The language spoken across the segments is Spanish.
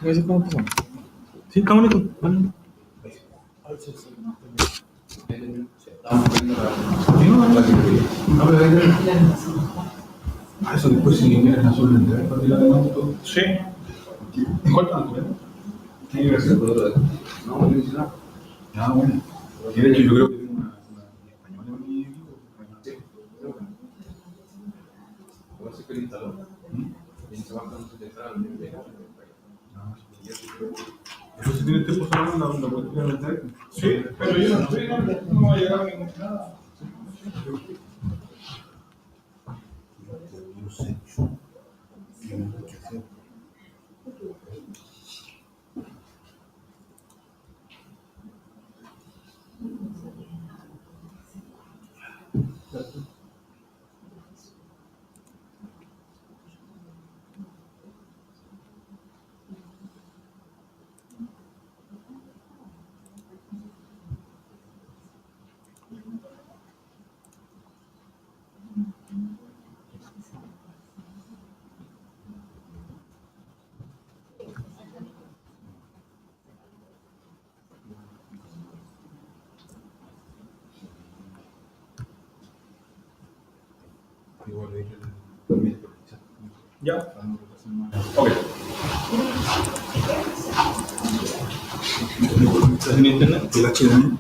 ¿Qué dices cómo empezamos? Sí, está bonito. Vale. Eso después si quieres azul entera, para tirar la foto. Sí. ¿Cuál tanto, tiene que ser por otra vez. No, no dice nada. Ah, bueno. Y de hecho yo creo que tengo una española en mi equipo. Sí, creo que no. Igual se quiere instalar. Y se va a concentrar en el eso sí tiene tiempo solamente una cuestión de meter. Sí, pero yo no sé, no va a llegar a ningún nada. No sé. Ya. Ok. ¿Estás en internet? ¿El HDMI?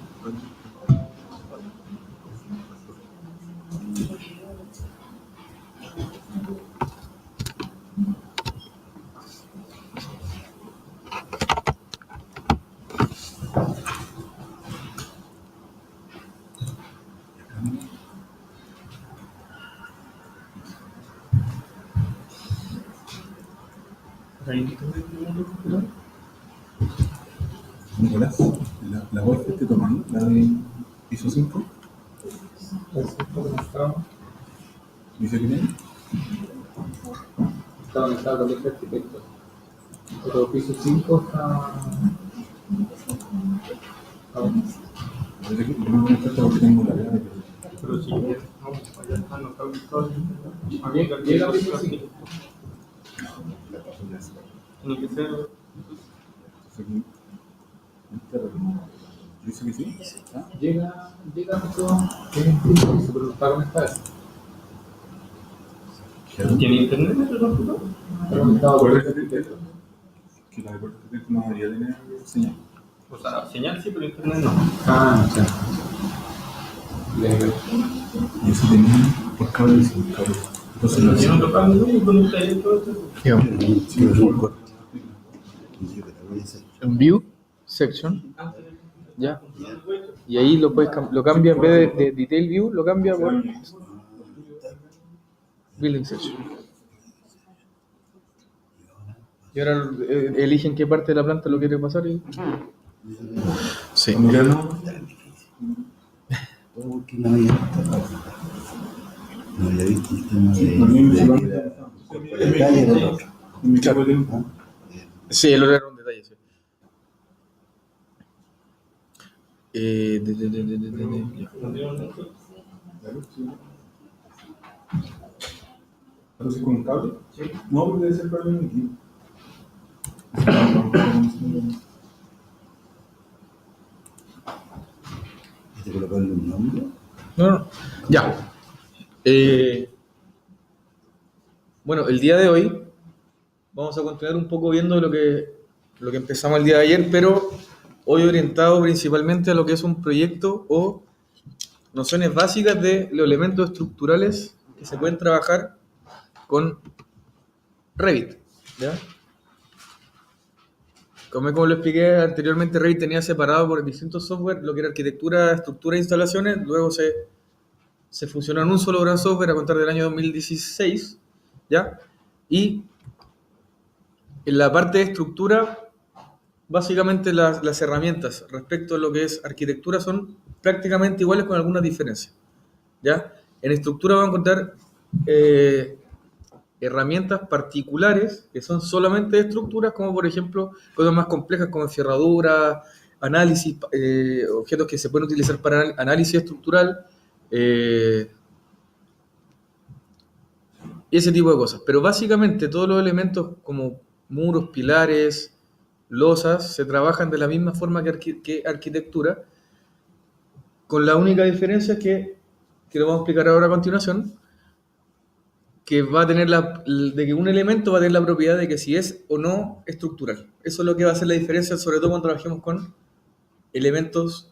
Nicolás, la voz que te toman, la de piso 5. ¿Dice que tiene? Está conectado con este arquitecto. Pero piso 5 está. Parece que no me cuesta porque tengo la cara. Pero si allá está, no está ubicado. Llega a piso 5. Tiene que ser. Dice que sí. Llega a piso 5, pero no está conectado. ¿Tiene internet en el computador? Está conectado con este arquitecto. Que la de Puerto Rico no debería tener señal. O sea, señal sí, pero internet no. Ah, no sé. Y eso tenía por cable sin cable. Entonces Pero tiene otro cambio y conecta ahí todo esto. En View Section, ya, y ahí lo puedes lo cambia en vez de Detail View, lo cambia por Building Section. Y ahora eligen qué parte de la planta lo quiere pasar y... sí, mira, no. Porque no había visto el tema de detalle del otro. Sí, el otro era un detalle, sí. ¿Pero si con un cable? Sí. No, porque debe ser cable en el equipo. ¿Te colocarle un nombre? No. Ya. Bueno, el día de hoy vamos a continuar un poco viendo lo que empezamos el día de ayer, pero hoy orientado principalmente a lo que es un proyecto o nociones básicas de los elementos estructurales que se pueden trabajar con Revit, ¿ya? Como lo expliqué anteriormente, Revit tenía separado por distintos software lo que era arquitectura, estructura e instalaciones, luego se fusionó en un solo gran software a contar del año 2016, ¿ya? Y en la parte de estructura, básicamente las herramientas respecto a lo que es arquitectura son prácticamente iguales con algunas diferencias, ¿ya? En estructura van a encontrar herramientas particulares que son solamente de estructuras, como por ejemplo cosas más complejas como encerraduras, análisis, objetos que se pueden utilizar para análisis estructural, y ese tipo de cosas. Pero básicamente todos los elementos como muros, pilares, losas, se trabajan de la misma forma que arquitectura, con la única diferencia que lo vamos a explicar ahora a continuación, que va a tener de que un elemento va a tener la propiedad de que si es o no estructural. Eso es lo que va a hacer la diferencia, sobre todo cuando trabajemos con elementos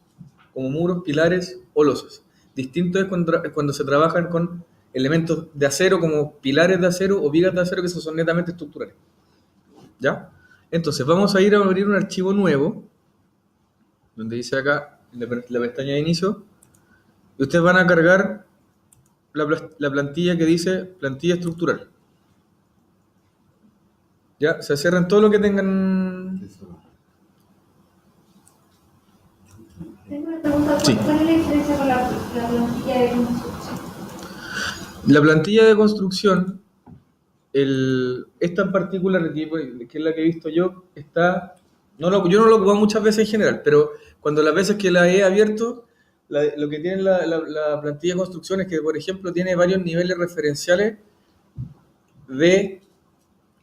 como muros, pilares o losas. Distinto es cuando se trabajan con elementos de acero como pilares de acero o vigas de acero, que esos son netamente estructurales. ¿Ya? Entonces vamos a ir a abrir un archivo nuevo, donde dice acá, la pestaña de inicio, y ustedes van a cargar la plantilla que dice plantilla estructural. Ya, se cierran todo lo que tengan. Tengo una pregunta. Sí. ¿Cuál es la diferencia con la plantilla de construcción? La plantilla de construcción, esta en particular, que es la que he visto yo, yo no lo ocupo muchas veces en general, pero cuando las veces que la he abierto, lo que tiene la plantilla de construcción es que, por ejemplo, tiene varios niveles referenciales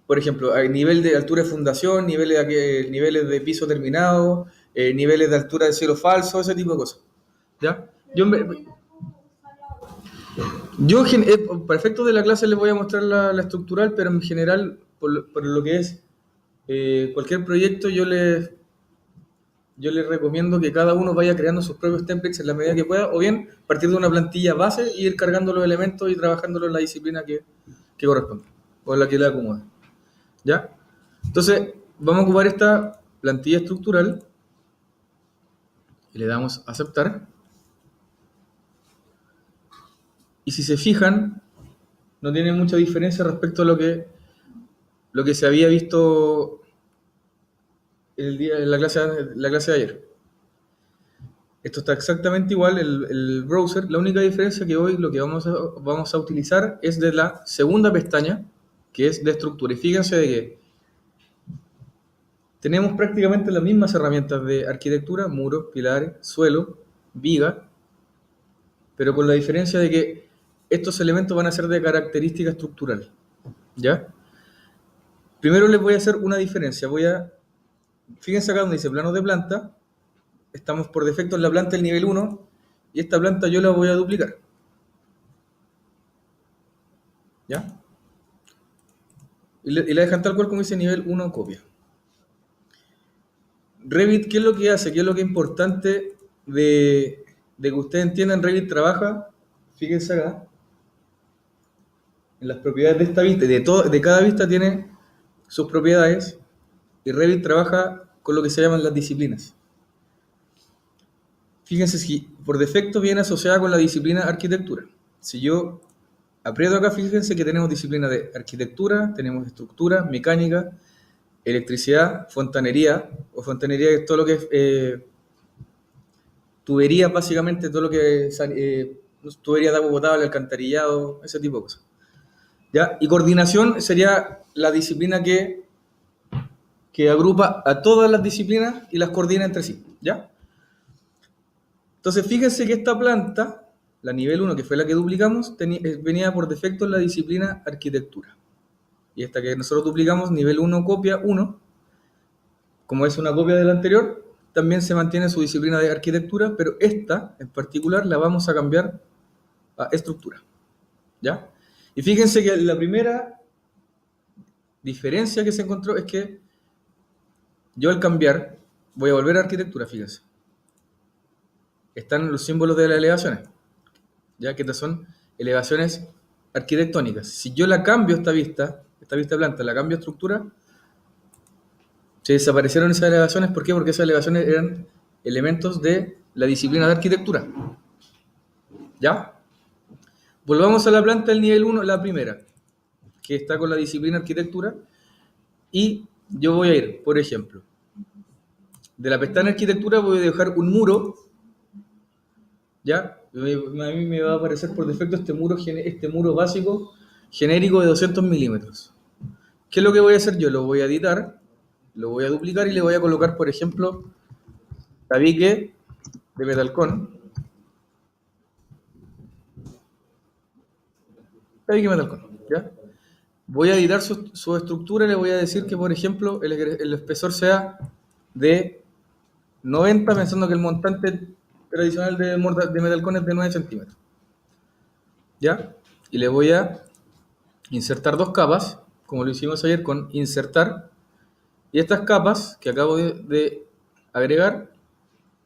por ejemplo, hay nivel de altura de fundación, niveles de piso terminado, niveles de altura de cielo falso, ese tipo de cosas. ¿Ya? Para efectos de la clase les voy a mostrar la estructural, pero en general, por lo que es cualquier proyecto, yo les recomiendo que cada uno vaya creando sus propios templates en la medida que pueda, o bien partir de una plantilla base e ir cargando los elementos y trabajándolo en la disciplina que corresponde, o en la que le acomode. ¿Ya? Entonces, vamos a ocupar esta plantilla estructural y le damos a aceptar. Y si se fijan, no tiene mucha diferencia respecto a lo que se había visto en la clase de ayer. Esto está exactamente igual, el browser. La única diferencia que hoy lo que vamos a utilizar es de la segunda pestaña, que es de estructura. Y fíjense de que tenemos prácticamente las mismas herramientas de arquitectura, muros, pilares, suelo, viga, pero con la diferencia de que estos elementos van a ser de característica estructural. ¿Ya? Primero les voy a hacer una diferencia. Fíjense acá donde dice planos de planta. Estamos por defecto en la planta del nivel 1 y esta planta yo la voy a duplicar. ¿Ya? Y la dejan tal cual como dice nivel 1 copia. Revit, ¿qué es lo que hace? ¿Qué es lo que es importante de que ustedes entiendan? Revit trabaja, fíjense acá, en las propiedades de esta vista. De cada vista tiene sus propiedades y Revit trabaja con lo que se llaman las disciplinas. Fíjense si por defecto viene asociada con la disciplina arquitectura. Si yo aprieto acá, fíjense que tenemos disciplina de arquitectura, tenemos estructura, mecánica, electricidad, fontanería, es todo lo que es tubería, básicamente, todo lo que es tubería de agua potable, alcantarillado, ese tipo de cosas. ¿Ya? Y coordinación sería la disciplina que agrupa a todas las disciplinas y las coordina entre sí. ¿Ya? Entonces, fíjense que esta planta, la nivel 1, que fue la que duplicamos, venía por defecto en la disciplina arquitectura. Y esta que nosotros duplicamos, nivel 1, copia 1, como es una copia de la anterior, también se mantiene su disciplina de arquitectura, pero esta en particular la vamos a cambiar a estructura. ¿Ya? Y fíjense que la primera diferencia que se encontró es que yo al cambiar, voy a volver a arquitectura, fíjense. Están los símbolos de las elevaciones, ya que estas son elevaciones arquitectónicas. Si yo la cambio esta vista planta, la cambio a estructura, se desaparecieron esas elevaciones. ¿Por qué? Porque esas elevaciones eran elementos de la disciplina de arquitectura. ¿Ya? Volvamos a la planta del nivel 1, la primera, que está con la disciplina arquitectura, y yo voy a ir, por ejemplo, de la pestaña arquitectura voy a dejar un muro. ¿Ya? A mí me va a aparecer por defecto este muro básico genérico de 200 milímetros. ¿Qué es lo que voy a hacer yo? Lo voy a editar, lo voy a duplicar y le voy a colocar, por ejemplo, tabique de metalcón. Tabique metalcón, ¿ya? voy a editar su estructura y le voy a decir que, por ejemplo, el espesor sea de 90, pensando que el montante tradicional de metalcón es de 9 centímetros. ¿Ya? Y le voy a insertar dos capas, como lo hicimos ayer con insertar. Y estas capas que acabo de agregar,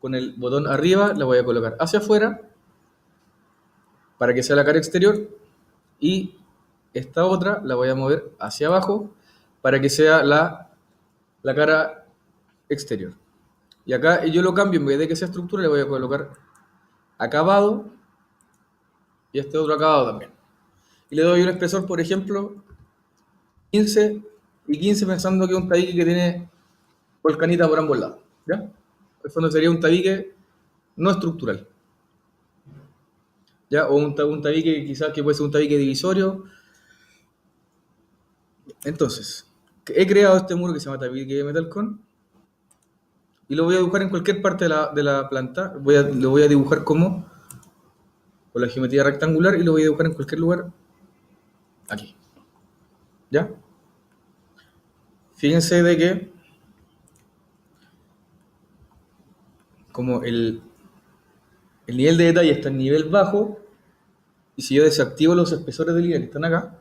con el botón arriba, las voy a colocar hacia afuera para que sea la cara exterior. Y esta otra la voy a mover hacia abajo para que sea la cara exterior. Y acá yo lo cambio, en vez de que sea estructura, le voy a colocar acabado y este otro acabado también. Y le doy un espesor, por ejemplo, 15 y 15, pensando que es un tabique que tiene volcanita por ambos lados. ¿Ya? En el fondo sería un tabique no estructural. ¿Ya? O un tabique quizás que puede ser un tabique divisorio. Entonces, he creado este muro que se llama tabique de metalcón y lo voy a dibujar en cualquier parte de la planta. Lo voy a dibujar como con la geometría rectangular y lo voy a dibujar en cualquier lugar aquí. ¿Ya? Fíjense de que como el nivel de detalle está en nivel bajo, y si yo desactivo los espesores de línea que están acá,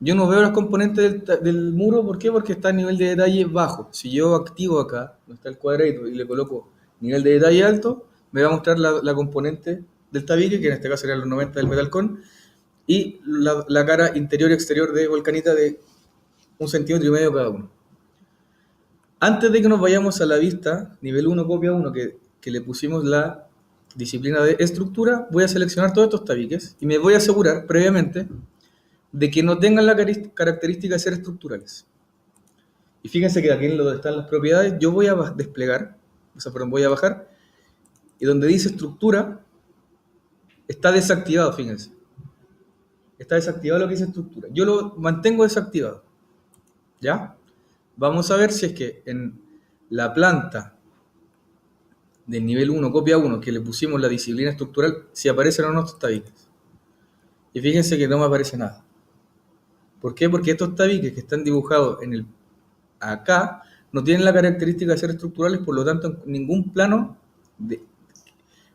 yo no veo las componentes del muro. ¿Por qué? Porque está en nivel de detalle bajo. Si yo activo acá, donde está el cuadradito, y le coloco nivel de detalle alto, me va a mostrar la componente del tabique, que en este caso serían los 90 del metalcón, y la cara interior y exterior de volcanita de 1,5 centímetros cada uno. Antes de que nos vayamos a la vista, nivel 1, copia 1, que le pusimos la disciplina de estructura, voy a seleccionar todos estos tabiques y me voy a asegurar previamente de que no tengan la característica de ser estructurales. Y fíjense que aquí en donde están las propiedades, yo voy a desplegar, voy a bajar, y donde dice estructura, está desactivado, fíjense. Está desactivado lo que dice estructura. Yo lo mantengo desactivado. ¿Ya? Vamos a ver si es que en la planta del nivel 1, copia 1, que le pusimos la disciplina estructural, si aparecen o no estos tabiques. Y fíjense que no me aparece nada. ¿Por qué? Porque estos tabiques que están dibujados acá no tienen la característica de ser estructurales, por lo tanto, ningún plano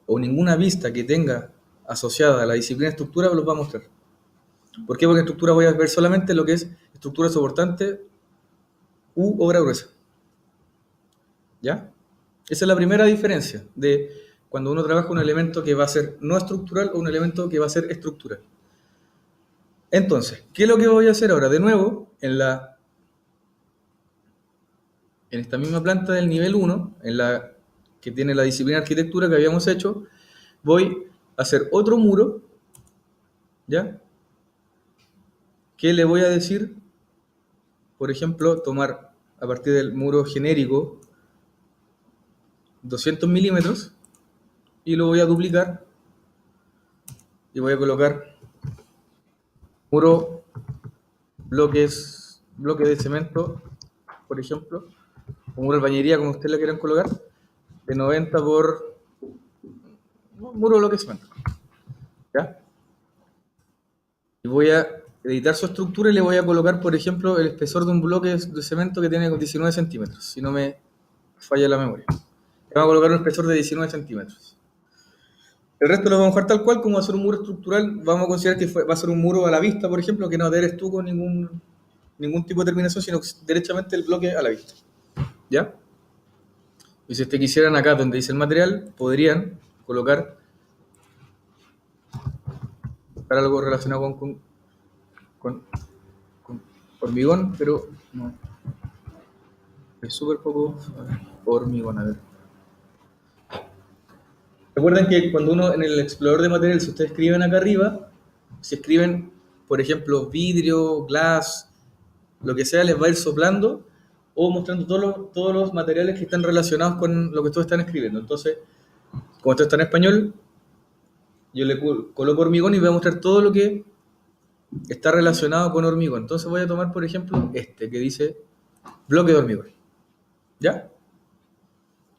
o ninguna vista que tenga asociada a la disciplina estructura los va a mostrar. ¿Por qué? Porque en estructura voy a ver solamente lo que es estructura soportante u obra gruesa. ¿Ya? Esa es la primera diferencia de cuando uno trabaja un elemento que va a ser no estructural o un elemento que va a ser estructural. Entonces, ¿qué es lo que voy a hacer ahora? De nuevo, en esta misma planta del nivel 1, que tiene la disciplina de arquitectura que habíamos hecho, voy a hacer otro muro, ¿ya? Que le voy a decir, por ejemplo, tomar a partir del muro genérico 200 milímetros y lo voy a duplicar y voy a colocar muro bloque de cemento, por ejemplo, o muro de albañilería, como ustedes la quieran colocar, de 90 por muro bloque de cemento. ¿Ya? Y voy a editar su estructura y le voy a colocar, por ejemplo, el espesor de un bloque de cemento que tiene 19 centímetros, si no me falla la memoria. Le vamos a colocar un espesor de 19 centímetros. El resto lo vamos a dejar tal cual. Como va a ser un muro estructural, vamos a considerar que va a ser un muro a la vista, por ejemplo, que no va a tener estuco ningún tipo de terminación, sino derechamente el bloque a la vista. ¿Ya? Y si ustedes quisieran acá donde dice el material, podrían colocar algo relacionado con hormigón, pero no. Es súper poco hormigón, a ver. Recuerden que cuando uno en el explorador de materiales, si ustedes escriben acá arriba, si escriben, por ejemplo, vidrio, glass, lo que sea, les va a ir soplando o mostrando todos los materiales que están relacionados con lo que ustedes están escribiendo. Entonces, como esto está en español, yo le coloco hormigón y voy a mostrar todo lo que está relacionado con hormigón. Entonces voy a tomar, por ejemplo, que dice bloque de hormigón. ¿Ya?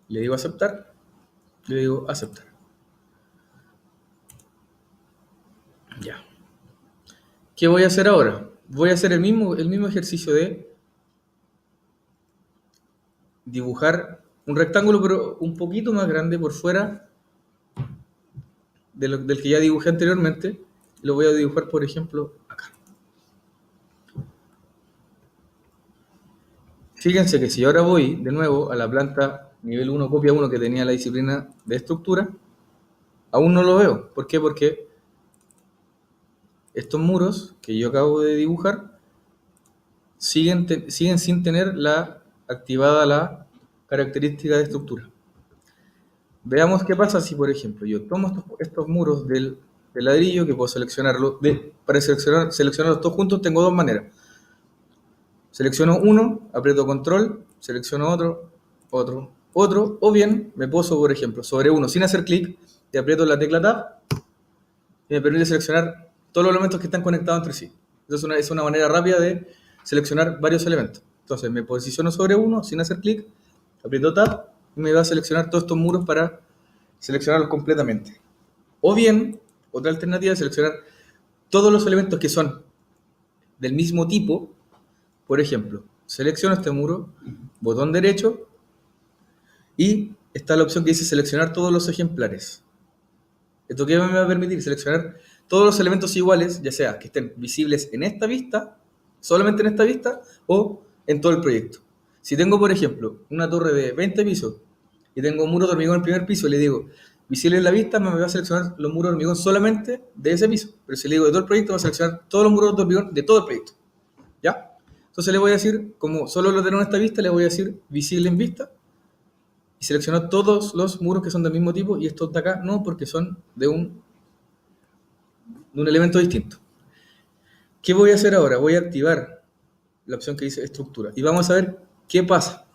Le digo aceptar. Le digo aceptar. Ya. ¿Qué voy a hacer ahora? voy a hacer el mismo ejercicio de dibujar un rectángulo, pero un poquito más grande por fuera del que ya dibujé anteriormente. Lo voy a dibujar, por ejemplo, acá. Fíjense que si ahora voy de nuevo a la planta nivel 1, copia 1 que tenía la disciplina de estructura, aún no lo veo. ¿Por qué? Porque estos muros que yo acabo de dibujar siguen sin tener activada la característica de estructura. Veamos qué pasa si, por ejemplo, yo tomo estos muros del ladrillo, que puedo seleccionarlo. Para seleccionarlos todos juntos tengo dos maneras. Selecciono uno, aprieto control, selecciono otro, o bien me poso, por ejemplo, sobre uno sin hacer clic y aprieto la tecla Tab y me permite seleccionar todos los elementos que están conectados entre sí. Entonces es una manera rápida de seleccionar varios elementos. Entonces me posiciono sobre uno sin hacer clic, aprieto Tab y me va a seleccionar todos estos muros para seleccionarlos completamente. O bien, otra alternativa es seleccionar todos los elementos que son del mismo tipo. Por ejemplo, selecciono este muro, botón derecho, y está la opción que dice seleccionar todos los ejemplares. ¿Esto qué me va a permitir? Seleccionar todos los elementos iguales, ya sea que estén visibles en esta vista, solamente en esta vista, o en todo el proyecto. Si tengo, por ejemplo, una torre de 20 pisos y tengo un muro de hormigón en el primer piso, le digo visible en la vista, me va a seleccionar los muros de hormigón solamente de ese piso. Pero si le digo de todo el proyecto, va a seleccionar todos los muros de hormigón de todo el proyecto. ¿Ya? Entonces le voy a decir, como solo lo tengo en esta vista, le voy a decir visible en vista y selecciono todos los muros que son del mismo tipo y estos de acá no, porque son de un elemento distinto. ¿Qué voy a hacer ahora? Voy a activar la opción que dice estructura y vamos a ver qué pasa.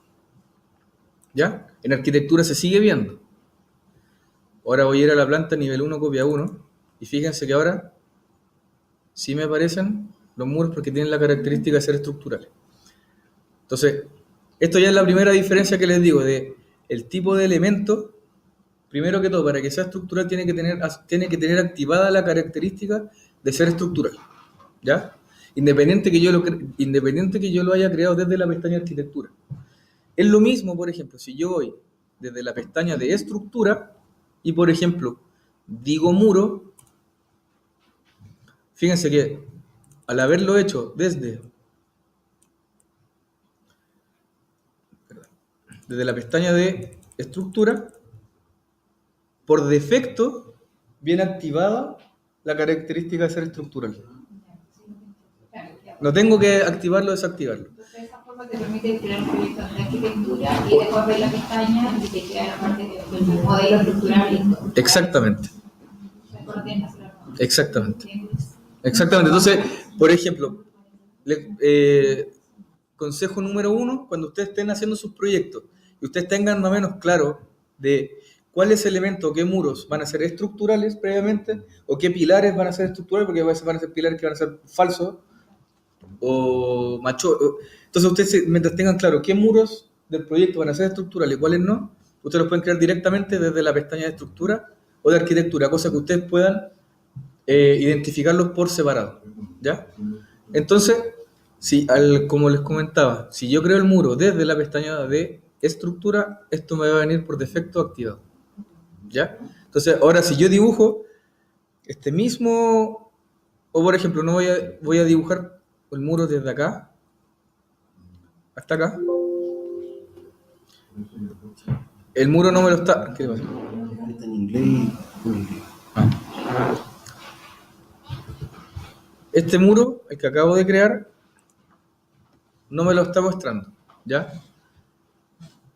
¿Ya? En arquitectura se sigue viendo. Ahora voy a ir a la planta nivel 1, copia 1 y fíjense que ahora sí me aparecen los muros porque tienen la característica de ser estructurales. Entonces, esto ya es la primera diferencia que les digo de el tipo de elemento. Primero que todo, para que sea estructural tiene que tener activada la característica de ser estructural. ¿Ya? Independiente que yo lo haya creado desde la pestaña de arquitectura. Es lo mismo, por ejemplo, si yo voy desde la pestaña de estructura y, por ejemplo, digo muro, fíjense que al haberlo hecho desde la pestaña de estructura, por defecto viene activada la característica de ser estructural. No tengo que activarlo o desactivarlo. Entonces, de esa forma te permite crear un proyecto de arquitectura y después ver la pestaña y te crea la parte del modelo estructural y todo. Exactamente. Después lo tienes que hacer. Exactamente. Exactamente. Entonces, por ejemplo, consejo número 1, cuando ustedes estén haciendo sus proyectos y ustedes tengan más o menos claro de cuáles elementos o qué muros van a ser estructurales previamente o qué pilares van a ser estructurales, porque a veces van a ser pilares que van a ser falsos o macho. Entonces ustedes, mientras tengan claro qué muros del proyecto van a ser estructurales y cuáles no, ustedes los pueden crear directamente desde la pestaña de estructura o de arquitectura, cosa que ustedes puedan identificarlos por separado, ¿ya? Entonces, como les comentaba, si yo creo el muro desde la pestaña de estructura, esto me va a venir por defecto activado, ¿ya? Entonces, ahora si yo dibujo este mismo, o por ejemplo, no voy a dibujar el muro desde acá hasta acá, el muro no me lo está... ¿Qué pasa? Está en inglés. Este muro, el que acabo de crear, no me lo está mostrando, ¿ya?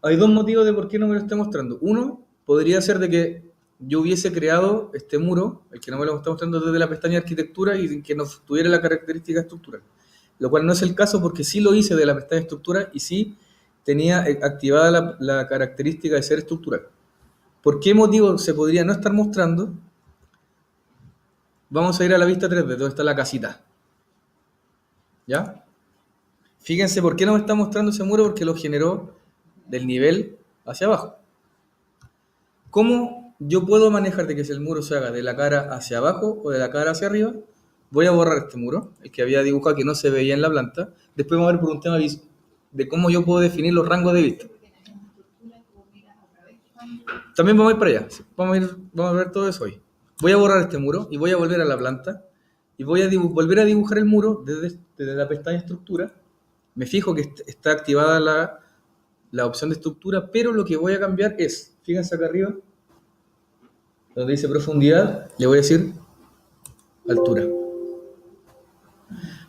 Hay dos motivos de por qué no me lo está mostrando. Uno, podría ser de que yo hubiese creado este muro, el que no me lo está mostrando desde la pestaña de arquitectura y que no tuviera la característica estructural. Lo cual no es el caso porque sí lo hice de la pestaña de estructura y sí tenía activada la característica de ser estructural. ¿Por qué motivo se podría no estar mostrando? Vamos a ir a la vista 3D, donde está la casita. ¿Ya? Fíjense por qué no me está mostrando ese muro, porque lo generó del nivel hacia abajo. ¿Cómo yo puedo manejar de que el muro se haga de la cara hacia abajo o de la cara hacia arriba? voy a borrar este muro, el que había dibujado que no se veía en la planta. Después vamos a ver por un tema de cómo yo puedo definir los rangos de vista. También vamos a ir para allá. Sí, vamos a ver todo eso hoy. Voy a borrar este muro y voy a volver a la planta y voy a volver a dibujar el muro desde la pestaña estructura. Me fijo que está activada la opción de estructura, pero lo que voy a cambiar es, fíjense acá arriba, donde dice profundidad, le voy a decir altura.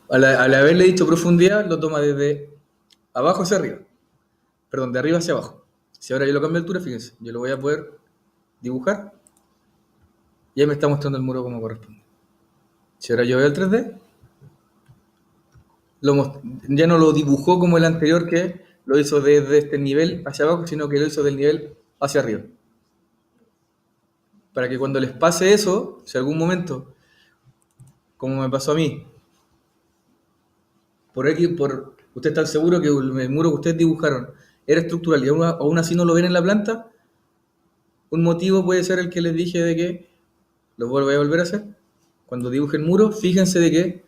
Al haberle dicho profundidad, lo toma desde abajo hacia arriba. Perdón, de arriba hacia abajo. Si ahora yo lo cambio de altura, fíjense, yo lo voy a poder dibujar y ahí me está mostrando el muro como corresponde. Si ahora yo veo el 3D, ya no lo dibujó como el anterior que lo hizo desde este nivel hacia abajo, sino que lo hizo del nivel hacia arriba. Para que cuando les pase eso, si algún momento, como me pasó a mí, ustedes están seguros que el muro que ustedes dibujaron era estructural y aún así no lo ven en la planta, un motivo puede ser el que les dije de que lo voy a volver a hacer. Cuando dibujen el muro, fíjense de que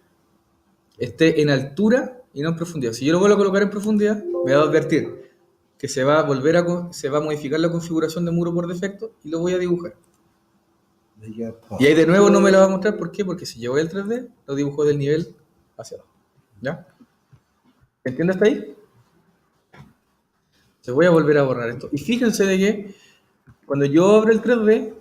esté en altura y no en profundidad. Si yo lo vuelvo a colocar en profundidad, me va a advertir que se va a modificar la configuración de muro por defecto y lo voy a dibujar. Y ahí de nuevo no me lo va a mostrar. ¿Por qué? Porque si yo voy al 3D, lo dibujo del nivel hacia abajo. ¿Ya? ¿Entiendes hasta ahí? Entonces voy a volver a borrar esto. Y fíjense de que cuando yo abro el 3D,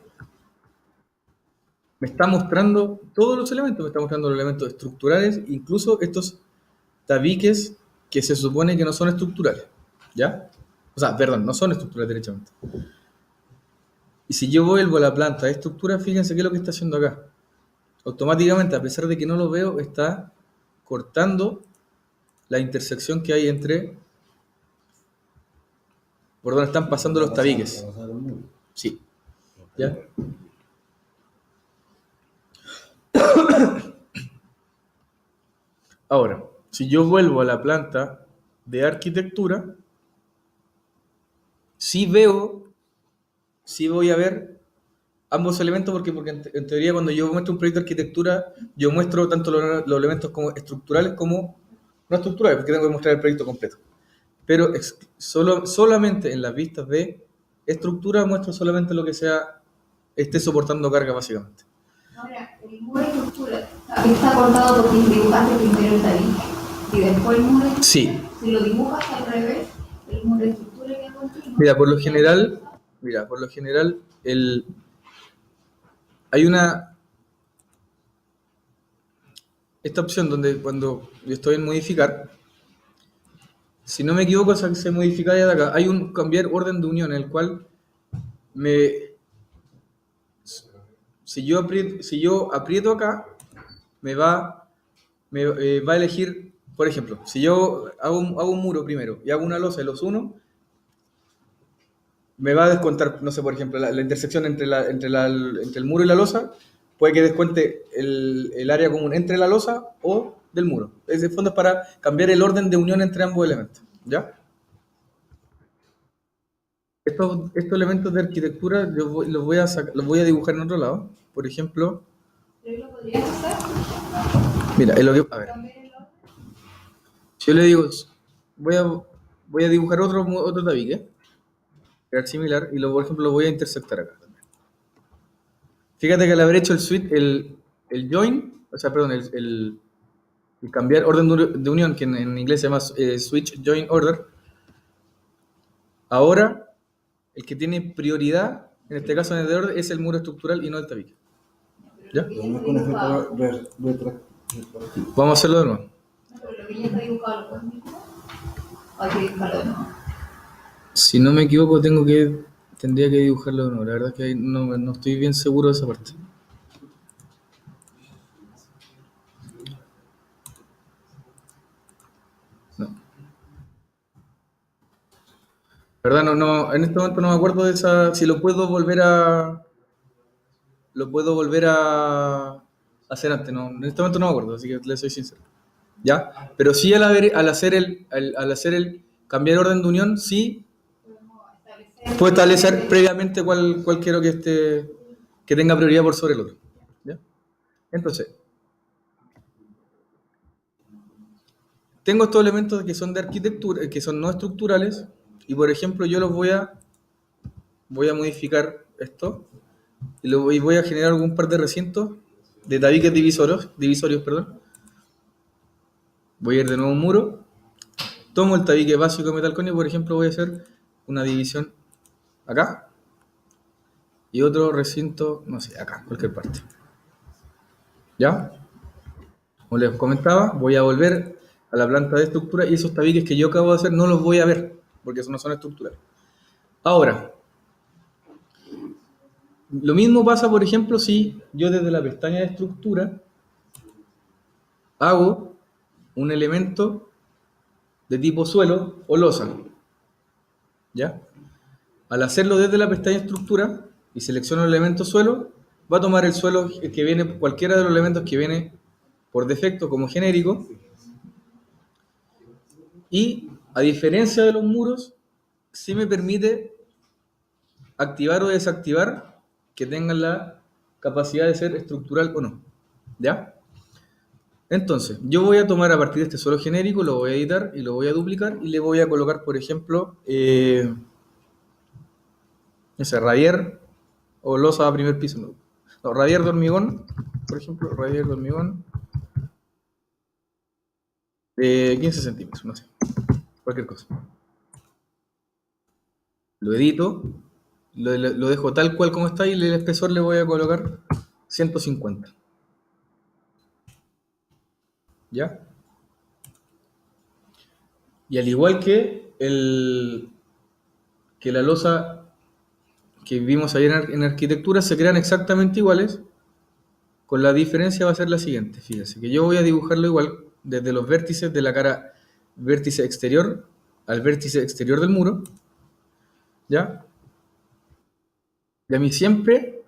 me está mostrando todos los elementos. Me está mostrando los elementos estructurales, incluso estos tabiques que se supone que no son estructurales. ¿Ya? O sea, perdón, no son estructurales derechamente. Y si yo vuelvo a la planta de estructura, fíjense qué es lo que está haciendo acá. Automáticamente, a pesar de que no lo veo, está cortando la intersección que hay entre por donde están pasando los tabiques. Sí. ¿Ya? Ahora, si yo vuelvo a la planta de arquitectura, sí voy a ver ambos elementos porque en teoría cuando yo muestro un proyecto de arquitectura, yo muestro tanto los elementos como estructurales como no estructurales, porque tengo que mostrar el proyecto completo. Pero solamente en las vistas de estructura muestro solamente lo que esté soportando carga básicamente. Ahora, el muro de estructura está cortado porque dibujaste primero el tabique y después el muro de estructura. Sí. Si lo dibujas al revés, el muro de estructura queda continuo. Mira, por lo general, hay esta opción donde cuando yo estoy en modificar, si no me equivoco, se modifica de acá. Hay un cambiar orden de unión en el cual si yo aprieto acá, me va a elegir, por ejemplo, si yo hago un muro primero y hago una losa y los uno, me va a descontar, no sé, por ejemplo, la intersección entre el muro y la losa, puede que descuente el área común entre la losa o del muro. Ese fondo es para cambiar el orden de unión entre ambos elementos, ¿ya? Estos elementos de arquitectura los voy a dibujar en otro lado. Por ejemplo, ¿Pero lo podrías hacer? mira, es lo que, a ver, ¿Cambiar el orden? si yo le digo, voy a dibujar otro tabique, crear similar, y por ejemplo lo voy a intersectar acá también. Fíjate que al haber hecho el join, o sea, perdón, el cambiar orden de unión, que en inglés se llama switch join order, ahora el que tiene prioridad, en este caso en el de orden, es el muro estructural y no el tabique. ¿Ya? Vamos a hacerlo de nuevo. No, pero lo que ya está dibujado, ¿lo puedes dibujar? ¿O hay que dibujarlo de nuevo? Si no me equivoco, tendría que dibujarlo de nuevo. La verdad es que ahí no estoy bien seguro de esa parte. No. ¿Verdad? No, en este momento no me acuerdo de esa. Si lo puedo volver a hacer antes. No, en este momento no me acuerdo, así que le soy sincero. ¿Ya? Pero sí al hacer el cambiar orden de unión, sí puedo establecer previamente cuál quiero que tenga prioridad por sobre el otro. ¿Ya? Entonces, tengo estos elementos que son de arquitectura, que son no estructurales, y por ejemplo yo los voy a modificar esto, y voy a generar algún par de recintos de tabiques divisorios, perdón. Voy a ir de nuevo a un muro, tomo el tabique básico de metal conio, por ejemplo voy a hacer una división acá, y otro recinto, no sé, acá, cualquier parte. ¿Ya? Como les comentaba, voy a volver a la planta de estructura y esos tabiques que yo acabo de hacer no los voy a ver, porque esos no son estructurales. Ahora, lo mismo pasa, por ejemplo, si yo desde la pestaña de estructura hago un elemento de tipo suelo o losa. ¿Ya? Al hacerlo desde la pestaña de estructura y selecciono el elemento suelo, va a tomar el suelo que viene, cualquiera de los elementos que viene por defecto como genérico, y a diferencia de los muros, sí me permite activar o desactivar que tengan la capacidad de ser estructural o no. ¿Ya? Entonces, yo voy a tomar a partir de este suelo genérico, lo voy a editar y lo voy a duplicar y le voy a colocar, por ejemplo, ese radier o losa a primer piso. No, radier de hormigón, por ejemplo, radier de hormigón de 15 centímetros, no sé, cualquier cosa. Lo edito, lo dejo tal cual como está y el espesor le voy a colocar 150. ¿Ya? Y al igual que la losa que vimos ayer en arquitectura, se crean exactamente iguales, con la diferencia va a ser la siguiente. Fíjense que yo voy a dibujarlo igual desde los vértices de la cara vértice exterior al vértice exterior del muro. ¿Ya? Y a mí siempre,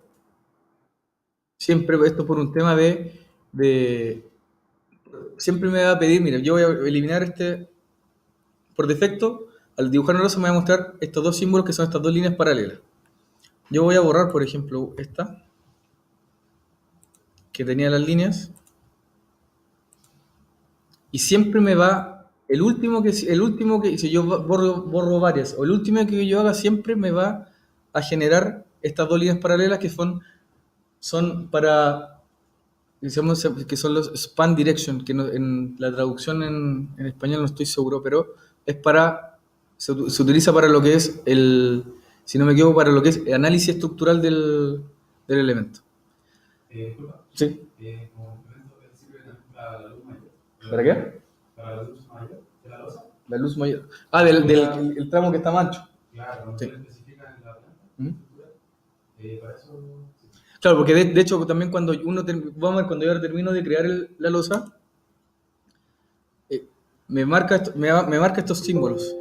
esto por un tema siempre me va a pedir, mira, yo voy a eliminar por defecto, al dibujar una losa me va a mostrar estos dos símbolos que son estas dos líneas paralelas. Yo voy a borrar, por ejemplo, esta, que tenía las líneas, y siempre me va, el último que si yo borro varias, o el último que yo haga siempre me va a generar estas dos líneas paralelas que son para, digamos, que son los span direction, que en la traducción en español no estoy seguro, pero es se utiliza para lo que es si no me equivoco, para lo que es el análisis estructural del elemento. Sí. Como elemento que sirve para la luz mayor. ¿Para qué? Para la luz mayor de la losa. La luz mayor. Ah, el tramo que está más ancho. Claro, no Sí. se especifica en la planta. Para eso. Sí. Claro, porque de hecho también cuando vamos a ver, cuando yo termino de crear la losa, me marca estos símbolos.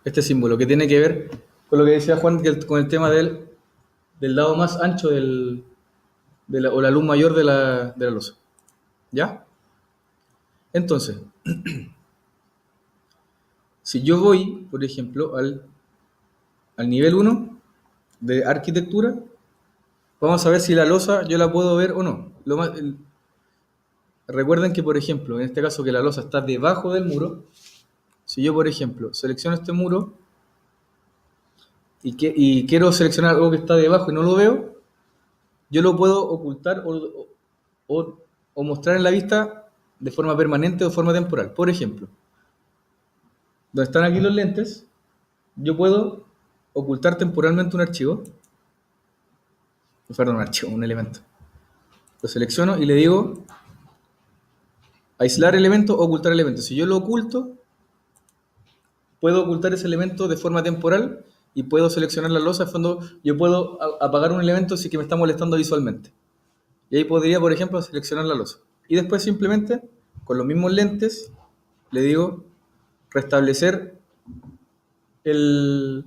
Este símbolo que tiene que ver con lo que decía Juan, con el tema del lado más ancho o la luz mayor de la losa. ¿Ya? Entonces, si yo voy, por ejemplo, al nivel 1 de arquitectura, vamos a ver si la losa yo la puedo ver o no. Recuerden que, por ejemplo, en este caso que la losa está debajo del muro, si yo, por ejemplo, selecciono este muro y quiero seleccionar algo que está debajo y no lo veo, yo lo puedo ocultar o mostrar en la vista de forma permanente o de forma temporal. Por ejemplo, donde están aquí los lentes, yo puedo ocultar temporalmente un archivo, un elemento. Lo selecciono y le digo aislar elemento o ocultar elemento. Si yo lo oculto, puedo ocultar ese elemento de forma temporal y puedo seleccionar la losa. De fondo, yo puedo apagar un elemento si que me está molestando visualmente. Y ahí podría, por ejemplo, seleccionar la losa. Y después simplemente, con los mismos lentes, le digo restablecer el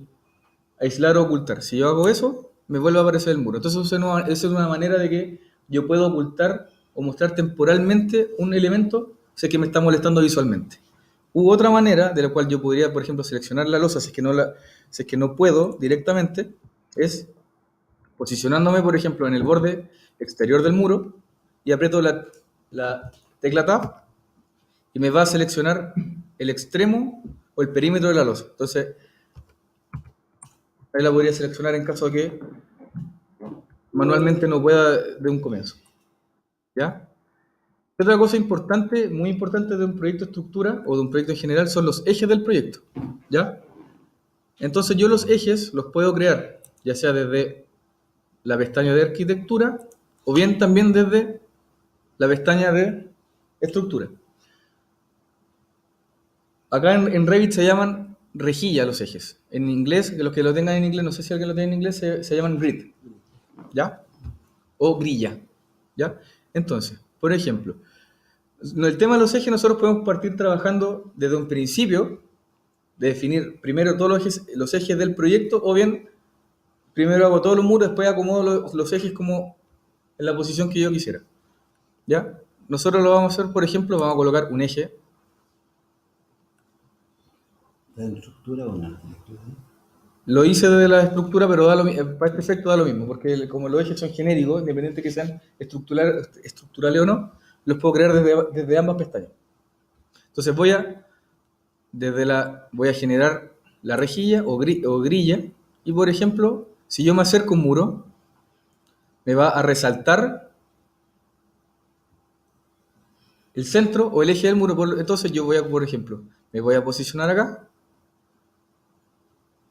aislar o ocultar. Si yo hago eso, me vuelve a aparecer el muro. Entonces, esa es una manera de que yo puedo ocultar o mostrar temporalmente un elemento si es que me está molestando visualmente. U otra manera de la cual yo podría, por ejemplo, seleccionar la losa si es que no puedo directamente, es posicionándome, por ejemplo, en el borde exterior del muro y aprieto tecla Tab y me va a seleccionar el extremo o el perímetro de la losa. Entonces, ahí la podría seleccionar en caso de que manualmente no pueda de un comienzo. ¿Ya? Otra cosa importante, muy importante de un proyecto de estructura o de un proyecto en general son los ejes del proyecto. ¿Ya? Entonces yo los ejes los puedo crear, ya sea desde la pestaña de arquitectura o bien también desde la pestaña de estructura. Acá en Revit se llaman rejilla los ejes. En inglés, los que lo tengan en inglés, no sé si alguien lo tiene en inglés, se llaman grid. ¿Ya? O grilla. ¿Ya? Entonces, por ejemplo, el tema de los ejes nosotros podemos partir trabajando desde un principio de definir primero todos los ejes del proyecto, o bien primero hago todos los muros, después acomodo los ejes como en la posición que yo quisiera. ¿Ya? Nosotros lo vamos a hacer, por ejemplo, vamos a colocar un eje. ¿En estructura o en arquitectura? Lo hice desde la estructura, pero para este efecto da lo mismo, porque como los ejes son genéricos, independiente que sean estructurales o no, los puedo crear desde ambas pestañas. Entonces voy a generar la rejilla o grilla, y por ejemplo, si yo me acerco a un muro, me va a resaltar el centro o el eje del muro. Entonces yo por ejemplo, me voy a posicionar acá,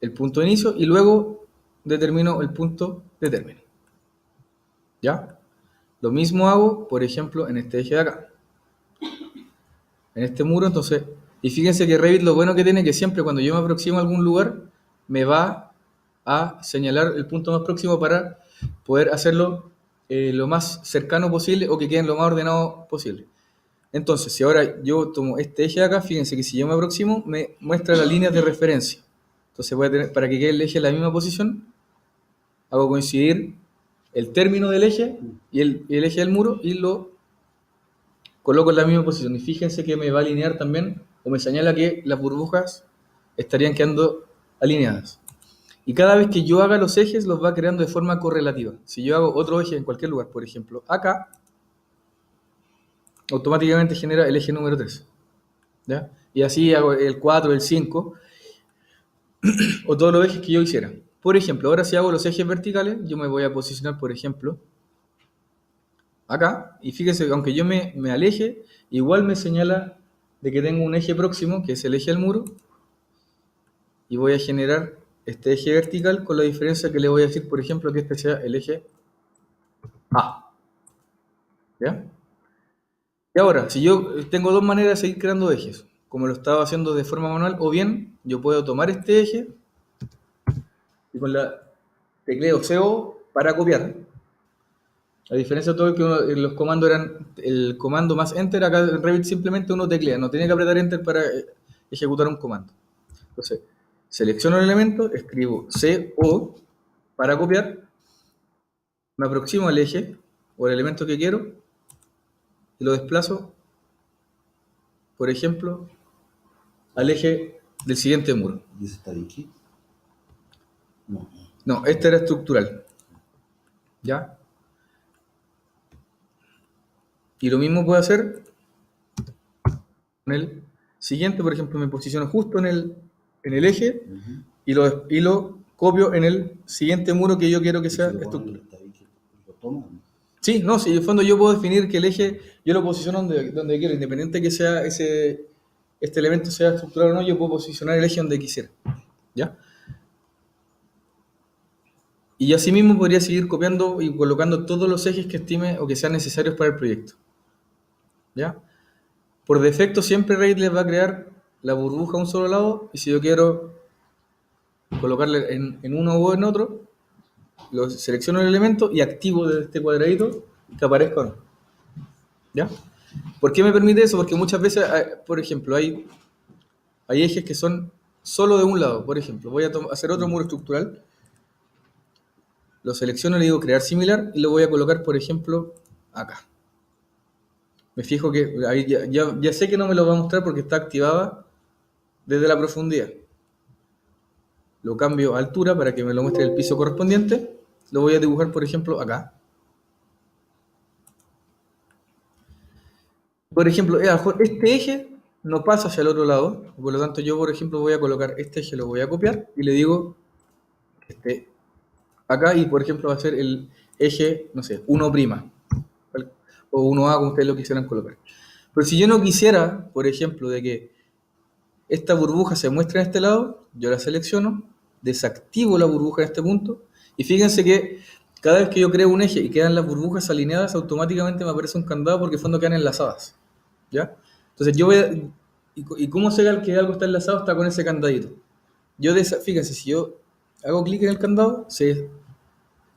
el punto de inicio, y luego determino el punto de término. ¿Ya? Lo mismo hago, por ejemplo, en este eje de acá. En este muro, entonces, y fíjense que Revit lo bueno que tiene es que siempre cuando yo me aproximo a algún lugar, me va a señalar el punto más próximo para poder hacerlo lo más cercano posible o que queden lo más ordenado posible. Entonces, si ahora yo tomo este eje de acá, fíjense que si yo me aproximo, me muestra las líneas de referencia. Entonces voy a tener, para que quede el eje en la misma posición, hago coincidir el término del eje y el eje del muro y lo coloco en la misma posición. Y fíjense que me va a alinear también, o me señala que las burbujas estarían quedando alineadas. Y cada vez que yo haga los ejes, los va creando de forma correlativa. Si yo hago otro eje en cualquier lugar, por ejemplo, acá, automáticamente genera el eje número 3. ¿Ya? Y así hago el 4, el 5, o todos los ejes que yo hiciera. Por ejemplo, ahora si hago los ejes verticales, yo me voy a posicionar, por ejemplo, acá, y fíjense que aunque yo me aleje, igual me señala de que tengo un eje próximo, que es el eje del muro, y voy a generar este eje vertical con la diferencia que le voy a decir, por ejemplo, que este sea el eje A. ¿Ya? Y ahora, si yo tengo dos maneras de seguir creando ejes, como lo estaba haciendo de forma manual, o bien yo puedo tomar este eje y con la tecleo CO para copiar. La diferencia de todo es que los comandos eran el comando más enter. Acá en Revit simplemente uno teclea, no tiene que apretar enter para ejecutar un comando. Entonces, selecciono el elemento, escribo CO para copiar, me aproximo al eje o el elemento que quiero y lo desplazo, por ejemplo, al eje del siguiente muro. ¿Y ese está aquí? No. No, este era estructural. ¿Ya? Y lo mismo puedo hacer con el siguiente, por ejemplo, me posiciono justo en el eje y lo copio en el siguiente muro que yo quiero que sea estructural. ¿Lo toma? Sí, no, sí, en el fondo yo puedo definir que el eje, yo lo posiciono donde quiero, independiente que sea este elemento sea estructural o no, yo puedo posicionar el eje donde quisiera. ¿Ya? Y así mismo podría seguir copiando y colocando todos los ejes que estime o que sean necesarios para el proyecto. ¿Ya? Por defecto siempre Revit les va a crear la burbuja a un solo lado, y si yo quiero colocarle en uno o en otro, selecciono el elemento y activo desde este cuadradito que aparezca o no. ¿Ya? ¿Por qué me permite eso? Porque muchas veces, por ejemplo, hay ejes que son solo de un lado. Por ejemplo, voy a hacer otro muro estructural, lo selecciono, le digo crear similar y lo voy a colocar, por ejemplo, acá. Me fijo que ahí ya sé que no me lo va a mostrar porque está activada desde la profundidad. Lo cambio a altura para que me lo muestre el piso correspondiente. Lo voy a dibujar, por ejemplo, acá. por ejemplo, a lo mejor este eje no pasa hacia el otro lado, por lo tanto yo, por ejemplo, voy a colocar este eje, lo voy a copiar y le digo que esté acá y, por ejemplo, va a ser el eje, no sé, 1', ¿vale? O 1A, como ustedes lo quisieran colocar. Pero si yo no quisiera, por ejemplo, de que esta burbuja se muestre en este lado, yo la selecciono, desactivo la burbuja en este punto, y fíjense que cada vez que yo creo un eje y quedan las burbujas alineadas, automáticamente me aparece un candado porque en fondo quedan enlazadas, ¿ya? Entonces yo voy a, ¿y cómo sé que algo está enlazado? Está con ese candadito. Fíjense, si yo hago clic en el candado,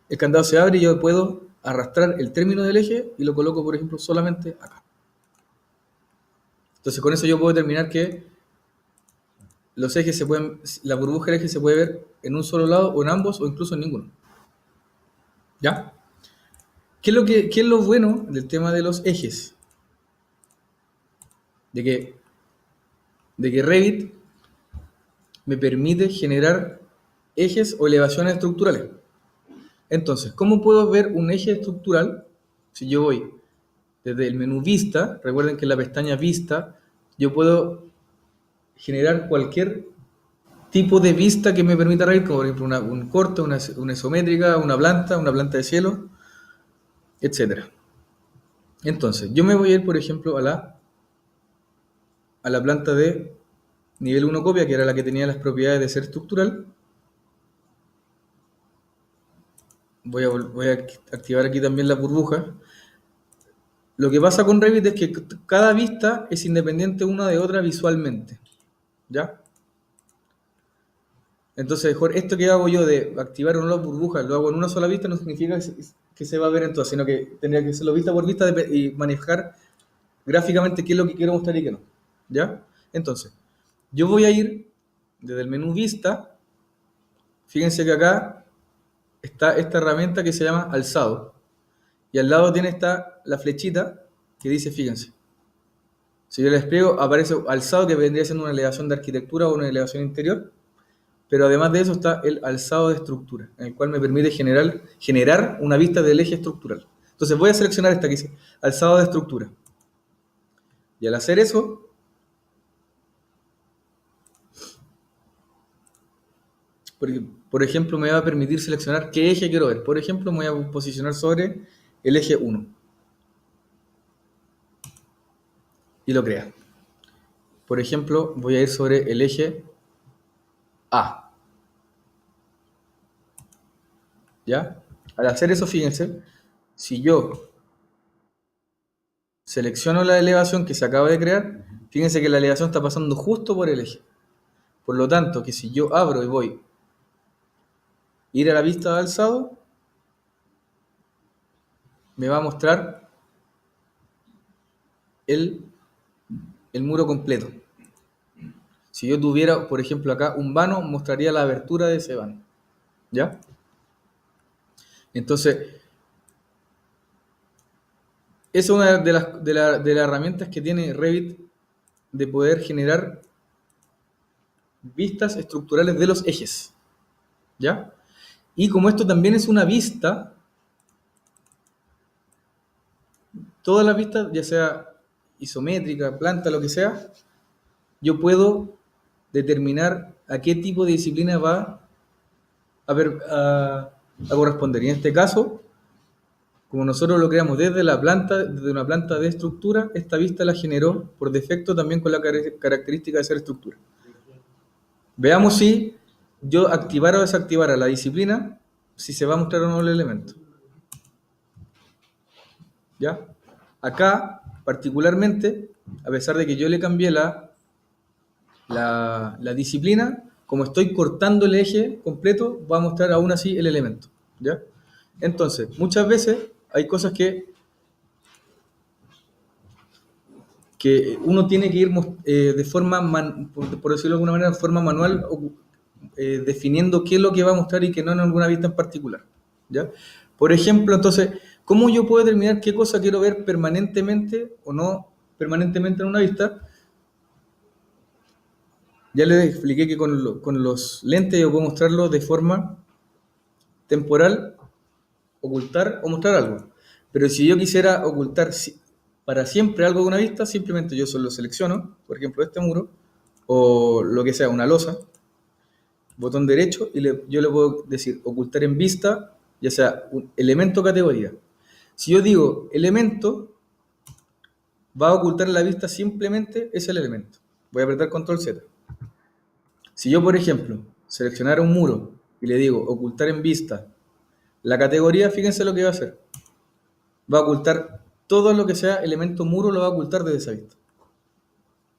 el candado se abre y yo puedo arrastrar el término del eje y lo coloco, por ejemplo, solamente acá. Entonces con eso yo puedo determinar que los ejes la burbuja del eje se puede ver en un solo lado o en ambos o incluso en ninguno. ¿Ya? ¿Qué es lo bueno del tema de los ejes? De que Revit me permite generar ejes o elevaciones estructurales. Entonces, ¿cómo puedo ver un eje estructural? Si yo voy desde el menú Vista, recuerden que en la pestaña Vista yo puedo generar cualquier tipo de vista que me permita Revit, como por ejemplo un corte, una isométrica, una planta de cielo, etc. Entonces, yo me voy a ir, por ejemplo, a la planta de nivel 1 copia, que era la que tenía las propiedades de ser estructural. Voy a activar aquí también la burbuja. Lo que pasa con Revit es que cada vista es independiente una de otra visualmente, ¿ya? Entonces, mejor esto que hago yo de activar una burbuja, lo hago en una sola vista, no significa que se va a ver en todas, sino que tendría que hacerlo vista por vista y manejar gráficamente qué es lo que quiero mostrar y qué no, ¿ya? Entonces, yo voy a ir desde el menú Vista. Fíjense que acá está esta herramienta que se llama alzado. Y al lado tiene la flechita que dice, fíjense. Si yo le despliego, aparece alzado, que vendría siendo una elevación de arquitectura o una elevación interior. Pero además de eso está el alzado de estructura, en el cual me permite generar una vista del eje estructural. Entonces voy a seleccionar esta que dice alzado de estructura. Y al hacer eso, por ejemplo, me va a permitir seleccionar qué eje quiero ver. Por ejemplo, me voy a posicionar sobre el eje 1. Y lo crea. Por ejemplo, voy a ir sobre el eje A. ¿Ya? Al hacer eso, fíjense, si yo selecciono la elevación que se acaba de crear, fíjense que la elevación está pasando justo por el eje. Por lo tanto, que si yo abro y voy a ir a la vista de alzado, me va a mostrar el muro completo. Si yo tuviera, por ejemplo, acá un vano, mostraría la abertura de ese vano. ¿Ya? Entonces, esa es una de las herramientas que tiene Revit de poder generar vistas estructurales de los ejes. ¿Ya? Y como esto también es una vista, todas las vistas, ya sea isométrica, planta, lo que sea, yo puedo determinar a qué tipo de disciplina va a corresponder. Y en este caso, como nosotros lo creamos desde una planta de estructura, esta vista la generó por defecto también con la característica de ser estructura. Veamos si yo activara o desactivara la disciplina, si se va a mostrar o no el elemento. ¿Ya? Acá, particularmente, a pesar de que yo le cambié la disciplina, como estoy cortando el eje completo, va a mostrar aún así el elemento. ¿Ya? Entonces, muchas veces hay cosas que uno tiene que ir de forma, por decirlo de alguna manera, de forma manual, definiendo qué es lo que va a mostrar y qué no en alguna vista en particular. ¿Ya? Por ejemplo, entonces, ¿cómo yo puedo determinar qué cosa quiero ver permanentemente o no permanentemente en una vista? Ya les expliqué que con los lentes yo puedo mostrarlo de forma temporal, ocultar o mostrar algo. Pero si yo quisiera ocultar para siempre algo de una vista, simplemente yo solo selecciono, por ejemplo, este muro, o lo que sea, una losa, botón derecho, y yo le puedo decir ocultar en vista, ya sea un elemento o categoría. Si yo digo elemento, va a ocultar en la vista simplemente ese elemento. Voy a apretar control Z. Si yo, por ejemplo, seleccionara un muro y le digo ocultar en vista la categoría, fíjense lo que va a hacer. Va a ocultar todo lo que sea elemento muro, lo va a ocultar desde esa vista.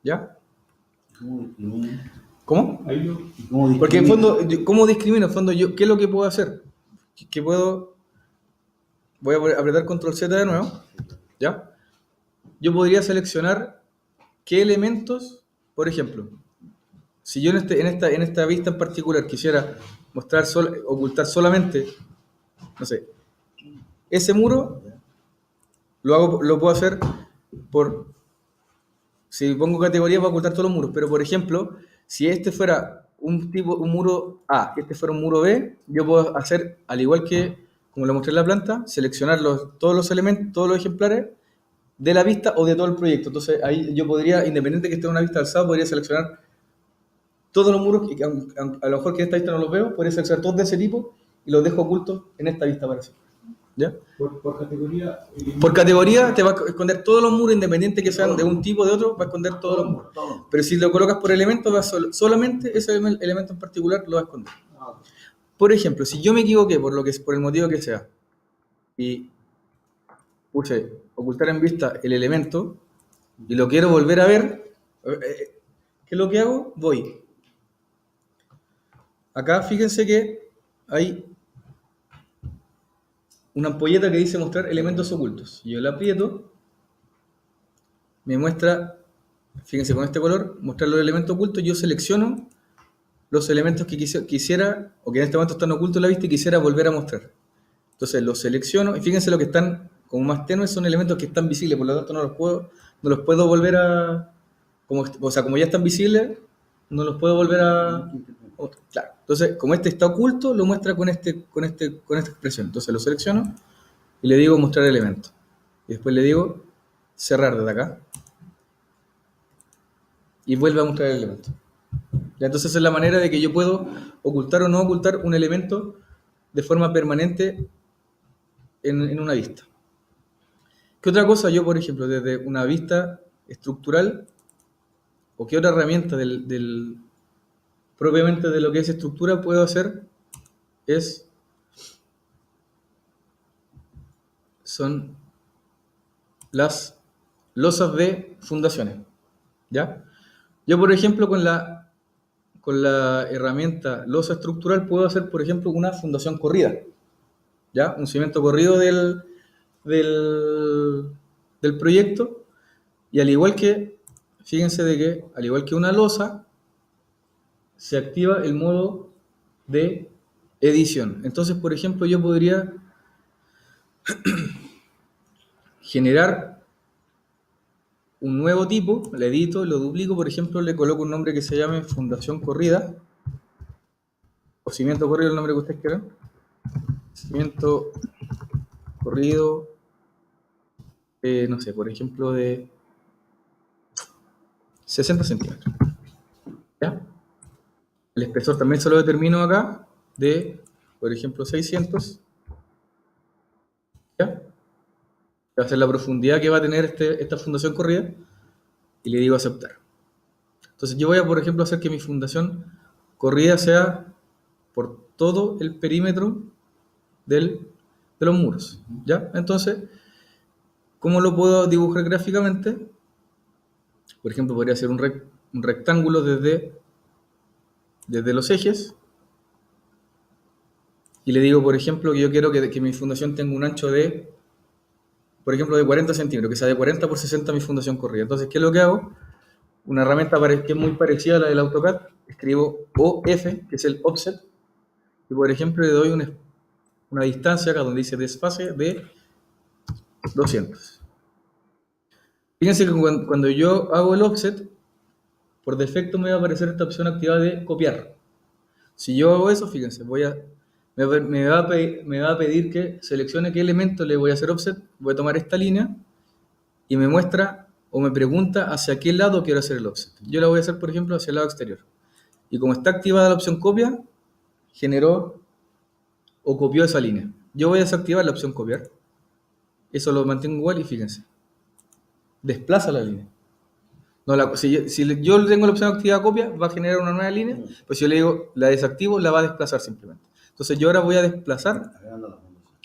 ¿Ya? ¿Cómo? Ahí lo, Porque en fondo, ¿cómo discrimino? En fondo, yo, ¿qué es lo que puedo hacer? Que puedo... Voy a apretar control Z de nuevo. ¿Ya? Yo podría seleccionar qué elementos, por ejemplo, si yo en esta vista en particular quisiera ocultar solamente, no sé, ese muro, lo puedo hacer si pongo categoría va a ocultar todos los muros, pero por ejemplo, si este fuera un muro A, y este fuera un muro B, yo puedo hacer, al igual que como lo mostré en la planta, seleccionar todos los elementos, todos los ejemplares de la vista o de todo el proyecto. Entonces ahí yo podría, independiente que esté en una vista alzada, podría seleccionar todos los muros, que a lo mejor que en esta vista no los veo, podría seleccionar todos de ese tipo y los dejo ocultos en esta vista para siempre. ¿Ya? por categoría. Por categoría te va a esconder todos los muros, independiente que sean de un tipo o de otro, va a esconder todos los muros. Pero si lo colocas por elemento, solamente ese elemento en particular lo va a esconder. Por ejemplo, si yo me equivoqué por el motivo que sea y puse ocultar en vista el elemento y lo quiero volver a ver, ¿qué es lo que hago? Voy. Acá fíjense que hay una ampolleta que dice mostrar elementos ocultos. Yo la aprieto, me muestra, fíjense con este color, mostrar los elementos ocultos. Yo selecciono los elementos que quisiera, o que en este momento están ocultos en la vista y quisiera volver a mostrar. Entonces los selecciono, y fíjense lo que están como más tenues son elementos que están visibles, por lo tanto no los puedo volver a, como ya están visibles, no los puedo volver a... Claro. Entonces, como este está oculto, lo muestra con esta expresión. Entonces lo selecciono y le digo mostrar elemento. Y después le digo cerrar desde acá. Y vuelve a mostrar el elemento. Ya, entonces esa es la manera de que yo puedo ocultar o no ocultar un elemento de forma permanente en una vista. ¿Qué otra cosa yo, por ejemplo, desde una vista estructural, o qué otra herramienta propiamente de lo que es estructura puedo hacer? Son las losas de fundaciones. ¿Ya? Yo, por ejemplo, con la herramienta losa estructural puedo hacer, por ejemplo, una fundación corrida. ¿Ya? Un cimiento corrido del proyecto, y al igual que, fíjense de que, al igual que una losa, se activa el modo de edición. Entonces, por ejemplo, yo podría generar un nuevo tipo, le edito, lo duplico, por ejemplo, le coloco un nombre que se llame fundación corrida, o cimiento corrido, el nombre que ustedes quieran. Cimiento corrido, no sé, por ejemplo, de 60 centímetros. ¿Ya? El espesor también se lo determino acá, de, por ejemplo, 600. ¿Ya? Va a ser la profundidad que va a tener esta fundación corrida, y le digo aceptar. Entonces yo voy a, por ejemplo, hacer que mi fundación corrida sea por todo el perímetro de los muros. ¿Ya? Entonces, ¿cómo lo puedo dibujar gráficamente? Por ejemplo, podría ser un rectángulo desde los ejes, y le digo, por ejemplo, que yo quiero que mi fundación tenga un ancho de, por ejemplo, de 40 centímetros, que sea de 40 por 60 mi fundación corrida. Entonces, ¿qué es lo que hago? Una herramienta que es muy parecida a la del AutoCAD, escribo OF, que es el offset, y por ejemplo le doy una distancia acá donde dice desfase de 200. Fíjense que cuando yo hago el offset, por defecto me va a aparecer esta opción activada de copiar. Si yo hago eso, fíjense, me va a pedir que seleccione qué elemento le voy a hacer offset. Voy a tomar esta línea y me muestra o me pregunta hacia qué lado quiero hacer el offset. Yo la voy a hacer, por ejemplo, hacia el lado exterior. Y como está activada la opción copia, generó o copió esa línea. Yo voy a desactivar la opción copiar. Eso lo mantengo igual y fíjense. Desplaza la línea. No, si yo tengo la opción activada copia, va a generar una nueva línea. Pues si yo le digo la desactivo, la va a desplazar simplemente. Entonces yo ahora voy a desplazar,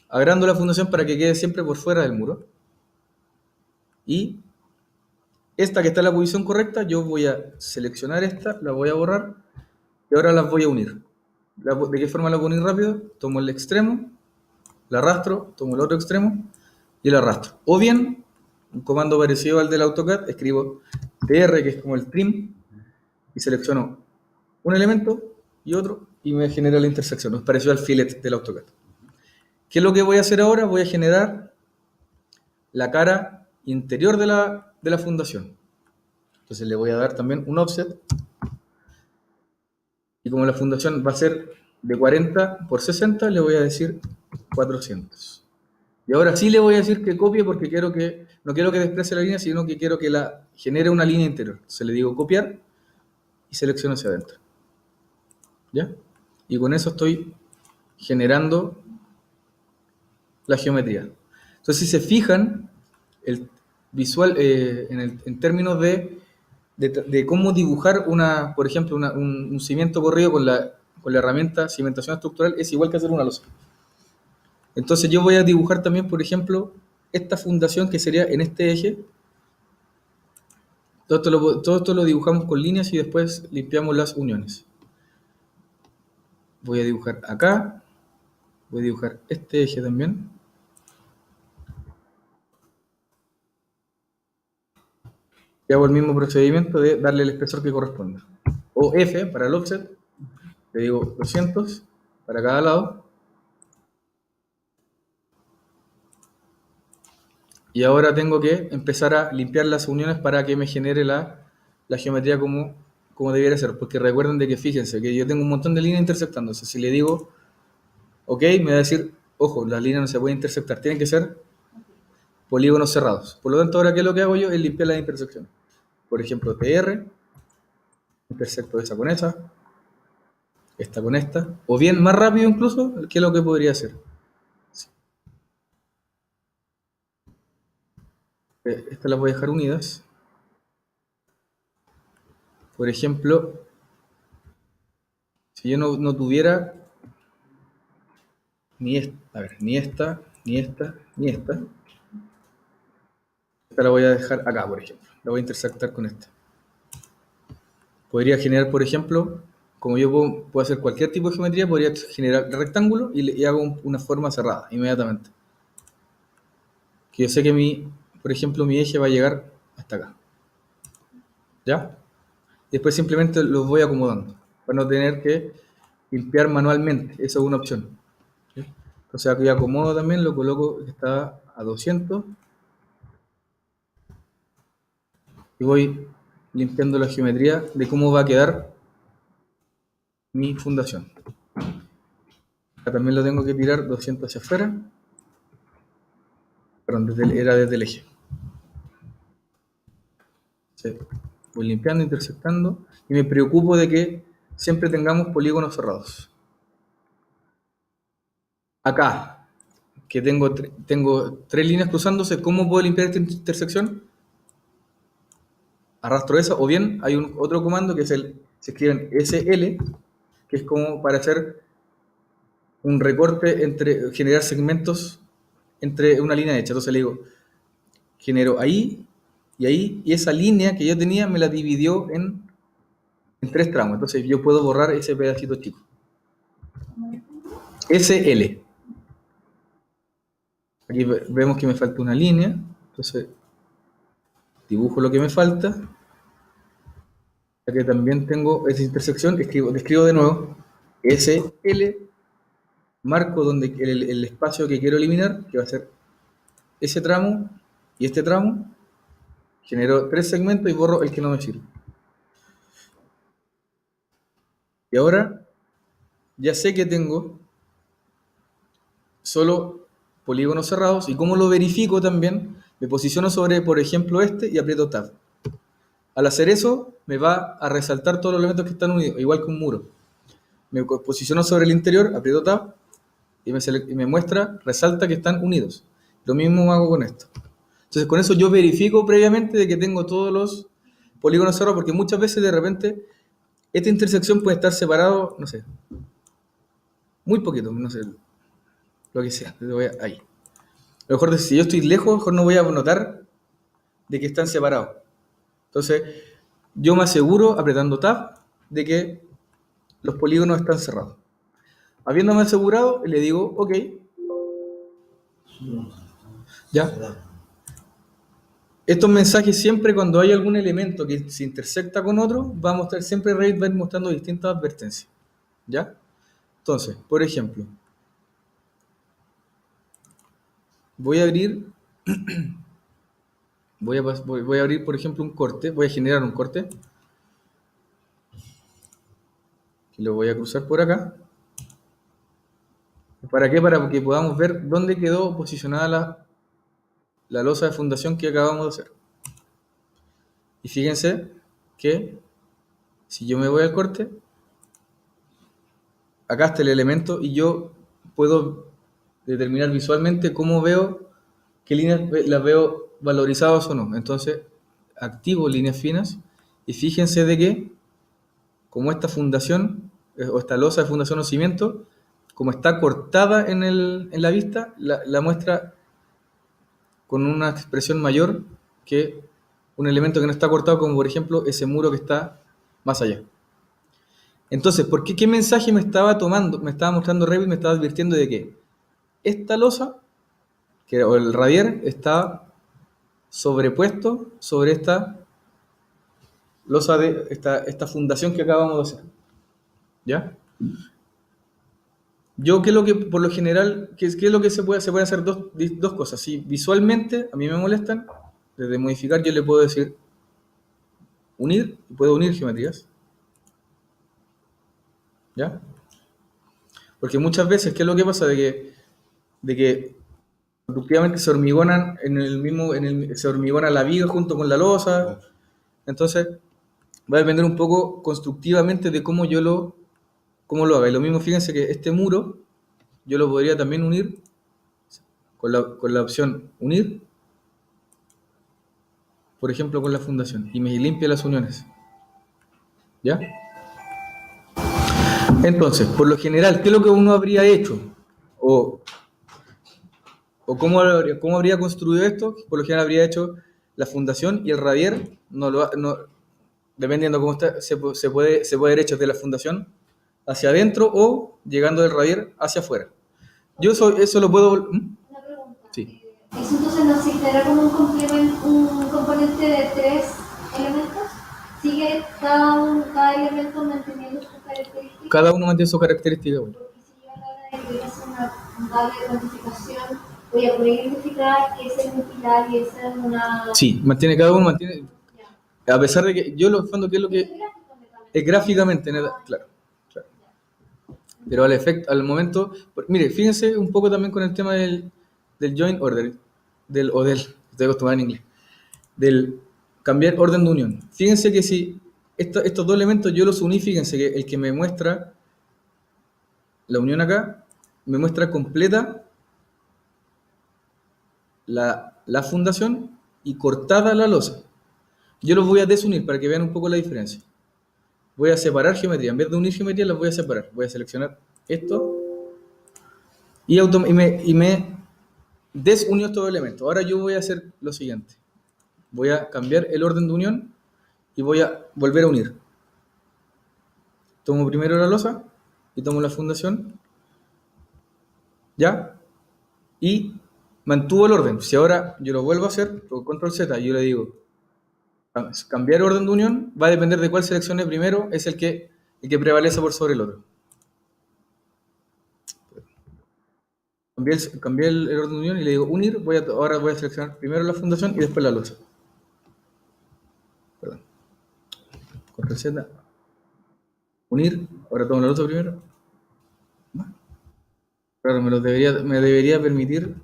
agrando la fundación para que quede siempre por fuera del muro. Y esta que está en la posición correcta, yo voy a seleccionar esta, la voy a borrar y ahora las voy a unir. ¿De qué forma la voy a unir rápido? Tomo el extremo, la arrastro, tomo el otro extremo y la arrastro. O bien, un comando parecido al del AutoCAD, escribo TR, que es como el trim, y selecciono un elemento y otro y me genera la intersección. Es parecido al fillet del AutoCAD. ¿Qué es lo que voy a hacer ahora? Voy a generar la cara interior de la fundación. Entonces le voy a dar también un offset. Y como la fundación va a ser de 40 por 60, le voy a decir 400. Y ahora sí le voy a decir que copie porque no quiero que desplace la línea, sino que quiero que la genere una línea interior. Entonces le digo copiar y selecciono hacia adentro. ¿Ya? Y con eso estoy generando la geometría. Entonces si se fijan, el visual en términos de cómo dibujar por ejemplo, un cimiento corrido con la herramienta cimentación estructural es igual que hacer una losa. Entonces yo voy a dibujar también, por ejemplo, esta fundación que sería en este eje. Todo esto lo dibujamos con líneas y después limpiamos las uniones. Voy a dibujar acá. Voy a dibujar este eje también. Y hago el mismo procedimiento de darle el espesor que corresponda. O F para el offset. Le digo 200 para cada lado. Y ahora tengo que empezar a limpiar las uniones para que me genere la geometría como debiera ser. Porque recuerden de que fíjense que yo tengo un montón de líneas intersectándose. Si le digo OK, me va a decir, ojo, las líneas no se pueden intersectar. Tienen que ser polígonos cerrados. Por lo tanto, ahora ¿qué es lo que hago yo? Es limpiar las intersecciones. Por ejemplo, TR, intersecto esa con esa, esta con esta. O bien, más rápido incluso, ¿qué es lo que podría hacer? Estas las voy a dejar unidas. Por ejemplo, si yo no tuviera ni esta, esta la voy a dejar acá, por ejemplo. La voy a intersectar con esta. Podría generar, por ejemplo, como yo puedo hacer cualquier tipo de geometría, podría generar rectángulo y hago una forma cerrada inmediatamente. Que yo sé que por ejemplo, mi eje va a llegar hasta acá. ¿Ya? Después simplemente los voy acomodando para no tener que limpiar manualmente. Esa es una opción. ¿Sí? Entonces aquí acomodo también, lo coloco que está a 200 y voy limpiando la geometría de cómo va a quedar mi fundación. Acá también lo tengo que tirar 200 hacia afuera. Perdón, era desde el eje. Sí. Voy limpiando, intersectando y me preocupo de que siempre tengamos polígonos cerrados. Acá, que tengo 3 líneas cruzándose, ¿cómo puedo limpiar esta intersección? Arrastro esa, o bien hay otro comando que se escribe en SL, que es como para hacer un recorte generar segmentos entre una línea hecha. Entonces le digo, genero ahí, y esa línea que yo tenía me la dividió en 3 tramos. Entonces yo puedo borrar ese pedacito chico. SL. Aquí vemos que me falta una línea. Entonces dibujo lo que me falta. Aquí también tengo esa intersección. Describo de nuevo. SL. Marco donde el espacio que quiero eliminar, que va a ser ese tramo y este tramo. Genero 3 segmentos y borro el que no me sirve. Y ahora ya sé que tengo solo polígonos cerrados. ¿Y cómo lo verifico también? Me posiciono sobre, por ejemplo, este y aprieto Tab. Al hacer eso, me va a resaltar todos los elementos que están unidos, igual que un muro. Me posiciono sobre el interior, aprieto Tab y me muestra, resalta que están unidos. Lo mismo hago con esto. Entonces, con eso yo verifico previamente de que tengo todos los polígonos cerrados, porque muchas veces de repente esta intersección puede estar separado, no sé, muy poquito, no sé, lo que sea. Ahí. A lo mejor si yo estoy lejos, a lo mejor no voy a notar de que están separados. Entonces, yo me aseguro, apretando Tab, de que los polígonos están cerrados. Habiéndome asegurado, le digo, ok, ya. Estos mensajes siempre cuando hay algún elemento que se intersecta con otro, va a mostrar, siempre Revit va a ir mostrando distintas advertencias. ¿Ya? Entonces, por ejemplo, voy a abrir, voy a abrir, por ejemplo, un corte, voy a generar un corte. Y lo voy a cruzar por acá. ¿Para qué? Para que podamos ver dónde quedó posicionada la losa de fundación que acabamos de hacer. Y fíjense que si yo me voy al corte, acá está el elemento y yo puedo determinar visualmente cómo veo, qué líneas las veo valorizadas o no. Entonces, activo líneas finas y fíjense de que como esta fundación o esta losa de fundación o cimiento, como está cortada en la vista, la muestra con una expresión mayor que un elemento que no está cortado, como por ejemplo ese muro que está más allá. Entonces, ¿por qué mensaje me estaba mostrando Revit? Me estaba advirtiendo de que esta losa, o el radier, está sobrepuesto sobre esta losa de esta fundación que acabamos de hacer. ¿Ya? Yo, ¿qué es lo que, por lo general, qué es lo que se puede hacer dos cosas? Si visualmente a mí me molestan, desde modificar yo le puedo decir unir, y puedo unir geometrías. ¿Ya? Porque muchas veces, ¿qué es lo que pasa? De que productivamente se hormigonan se hormigona la viga junto con la losa. Entonces, va a depender un poco constructivamente de cómo lo haga. Y lo mismo, fíjense que este muro yo lo podría también unir con la opción unir, por ejemplo, con la fundación, y me limpia las uniones. ¿Ya? Entonces, por lo general, ¿qué es lo que uno habría hecho? O cómo habría construido esto. Por lo general habría hecho la fundación y el radier, dependiendo cómo está, se puede haber hecho de la fundación hacia adentro o llegando del radier hacia afuera. Yo eso lo puedo... Una pregunta. Sí. ¿Eso entonces no se integra como un componente de 3 elementos? ¿Sigue cada elemento manteniendo sus características? Cada uno mantiene sus características. Bueno. Porque si yo a la hora de querer hacer una tabla de cuantificación, voy a poder identificar que ese es un pilar y esa es una... Sí, cada uno mantiene... A pesar de que yo lo fondo que es lo que... Es gráficamente, claro. Pero al momento... Mire, fíjense un poco también con el tema del join order, estoy acostumbrado en inglés, del cambiar orden de unión. Fíjense que si estos dos elementos yo los uní, fíjense que el que me muestra la unión acá, me muestra completa la fundación y cortada la losa. Yo los voy a desunir para que vean un poco la diferencia. Voy a separar geometría. En vez de unir geometría, las voy a separar. Voy a seleccionar esto y me desunió estos elementos. Ahora yo voy a hacer lo siguiente. Voy a cambiar el orden de unión y voy a volver a unir. Tomo primero la losa y tomo la fundación. ¿Ya? Y mantuvo el orden. Si ahora yo lo vuelvo a hacer, con control Z, yo le digo cambiar orden de unión, va a depender de cuál seleccione primero, es el que prevalece por sobre el otro. Cambié el orden de unión y le digo unir, ahora voy a seleccionar primero la fundación y después la losa. Perdón. Control Z. Unir, ahora tomo la losa primero. Claro, me debería permitir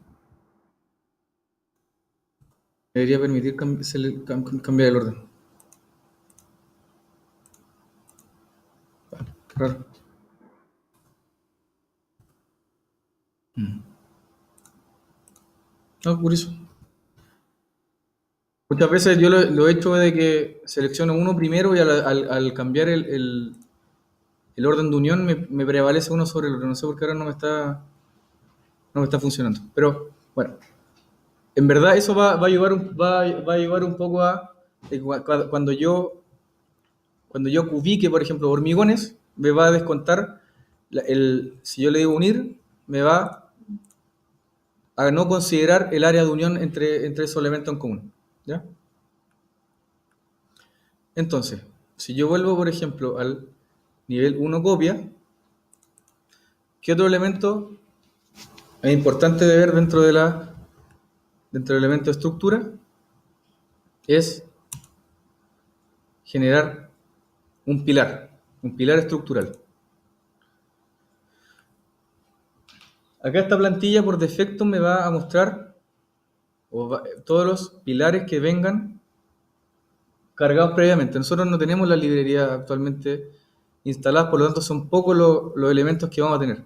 Debería permitir cambiar el orden. Qué raro. No, curioso. Muchas veces yo lo he hecho de que selecciono uno primero y al cambiar el orden de unión me prevalece uno sobre el otro. No sé por qué ahora no me está funcionando. Pero bueno, en verdad eso va a llevar un poco a cuando yo ubique, por ejemplo, hormigones, me va a descontar, si yo le digo unir, me va a no considerar el área de unión entre esos elementos en común. ¿Ya? Entonces, si yo vuelvo, por ejemplo, al nivel 1 copia, ¿qué otro elemento es importante de ver dentro del elemento de estructura? Es generar un pilar estructural. Acá esta plantilla por defecto me va a mostrar todos los pilares que vengan cargados previamente. Nosotros no tenemos la librería actualmente instaladas, por lo tanto son pocos los elementos que vamos a tener.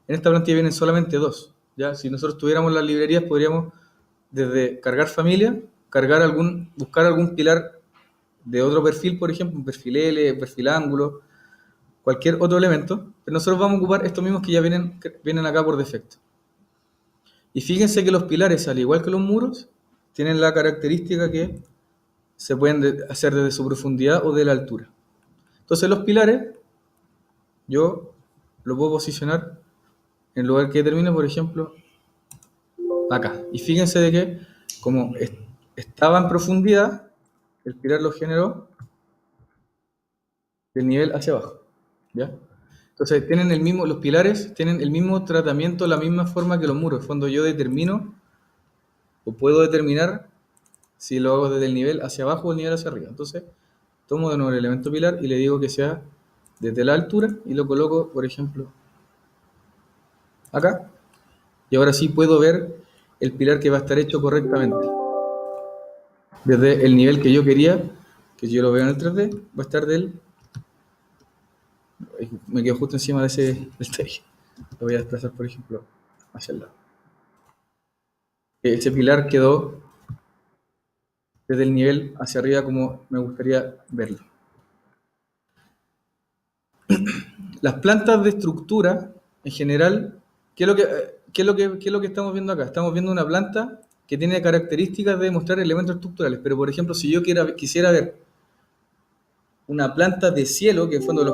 En esta plantilla vienen solamente 2. ¿Ya? Si nosotros tuviéramos las librerías, podríamos desde cargar familia, buscar algún pilar de otro perfil, por ejemplo, un perfil L, perfil ángulo, cualquier otro elemento, pero nosotros vamos a ocupar estos mismos que ya vienen acá por defecto. Y fíjense que los pilares, al igual que los muros, tienen la característica que se pueden hacer desde su profundidad o de la altura. Entonces los pilares, yo lo puedo posicionar en el lugar que determine, por ejemplo, acá. Y fíjense de que, como estaba en profundidad, el pilar lo generó del nivel hacia abajo. ¿Ya? Entonces los pilares tienen el mismo tratamiento, la misma forma que los muros. Cuando yo determino, o puedo determinar si lo hago desde el nivel hacia abajo o el nivel hacia arriba. Entonces, tomo de nuevo el elemento pilar y le digo que sea desde la altura y lo coloco, por ejemplo, acá. Y ahora sí puedo ver el pilar que va a estar hecho correctamente. Desde el nivel que yo quería, que yo lo veo en el 3D, va a estar me quedo justo encima de ese stage. Lo voy a desplazar, por ejemplo, hacia el lado. Ese pilar quedó desde el nivel hacia arriba como me gustaría verlo. Las plantas de estructura, en general, ¿qué es lo que estamos viendo acá? Estamos viendo una planta que tiene características de mostrar elementos estructurales, pero por ejemplo, si yo quisiera ver una planta de cielo, que en fondo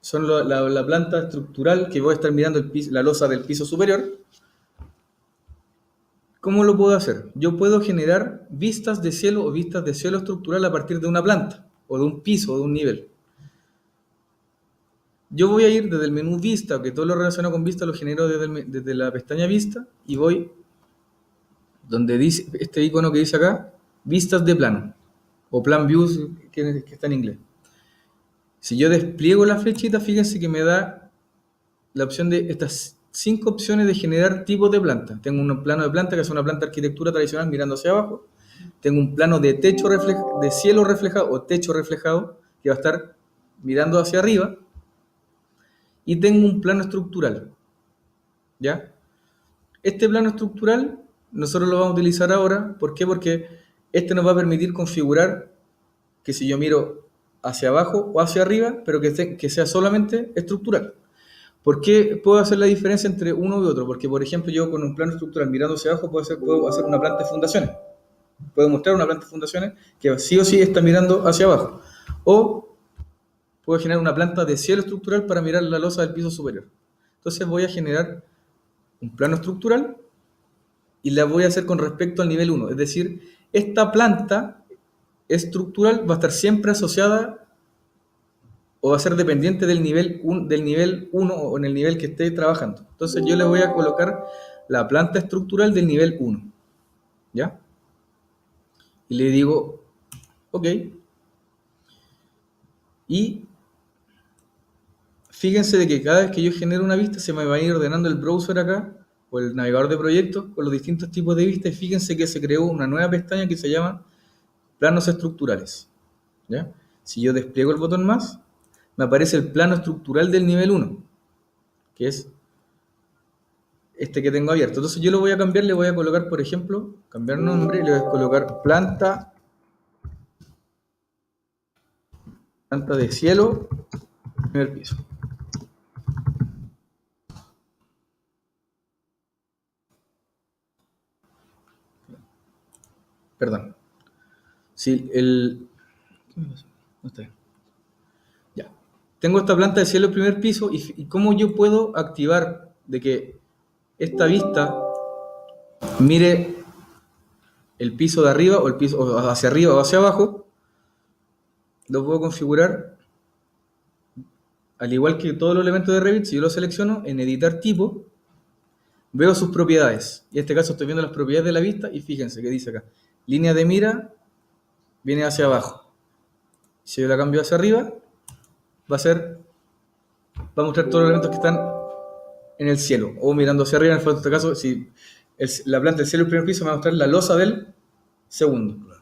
son la planta estructural que voy a estar mirando la losa del piso superior, ¿cómo lo puedo hacer? Yo puedo generar vistas de cielo o vistas de cielo estructural a partir de una planta, o de un piso, o de un nivel. Yo voy a ir desde el menú vista, que todo lo relacionado con vista lo genero desde la pestaña vista, y voy donde dice este icono que dice acá, vistas de plano, o plan views, que está en inglés. Si yo despliego la flechita, fíjense que me da la opción de estas 5 opciones de generar tipos de planta. Tengo un plano de planta, que es una planta de arquitectura tradicional mirando hacia abajo. Tengo un plano de de cielo reflejado o techo reflejado, que va a estar mirando hacia arriba. Y tengo un plano estructural. ¿Ya? Este plano estructural nosotros lo vamos a utilizar ahora. ¿Por qué? Porque este nos va a permitir configurar que si yo miro hacia abajo o hacia arriba, pero que sea solamente estructural. ¿Por qué puedo hacer la diferencia entre uno y otro? Porque, por ejemplo, yo con un plano estructural mirando hacia abajo puedo hacer una planta de fundaciones. Puedo mostrar una planta de fundaciones que sí o sí está mirando hacia abajo. O puedo generar una planta de cielo estructural para mirar la losa del piso superior. Entonces voy a generar un plano estructural y la voy a hacer con respecto al nivel 1. Es decir, esta planta estructural va a estar siempre asociada o va a ser dependiente del nivel 1 o en el nivel que esté trabajando. Entonces yo le voy a colocar la planta estructural del nivel 1. ¿Ya? Y le digo, ok. Y fíjense de que cada vez que yo genero una vista se me va a ir ordenando el browser acá o el navegador de proyectos con los distintos tipos de vista y fíjense que se creó una nueva pestaña que se llama planos estructurales. ¿Ya? Si yo despliego el botón más, me aparece el plano estructural del nivel 1, que es este que tengo abierto. Entonces yo lo voy a cambiar, le voy a colocar, por ejemplo, cambiar nombre, le voy a colocar planta de cielo, primer piso. Perdón. Si el... ¿Qué me pasó? No está bien. Ya. Tengo esta planta de cielo primer piso y cómo yo puedo activar de que esta vista mire el piso de arriba o el piso o hacia arriba o hacia abajo. Lo puedo configurar al igual que todos los elementos de Revit. Si yo lo selecciono en editar tipo, veo sus propiedades. Y en este caso estoy viendo las propiedades de la vista y fíjense que dice acá, línea de mira viene hacia abajo. Si yo la cambio hacia arriba, va a mostrar todos los elementos que están en el cielo, o mirando hacia arriba. En este caso, si la planta del cielo el primer piso, me va a mostrar la losa del segundo.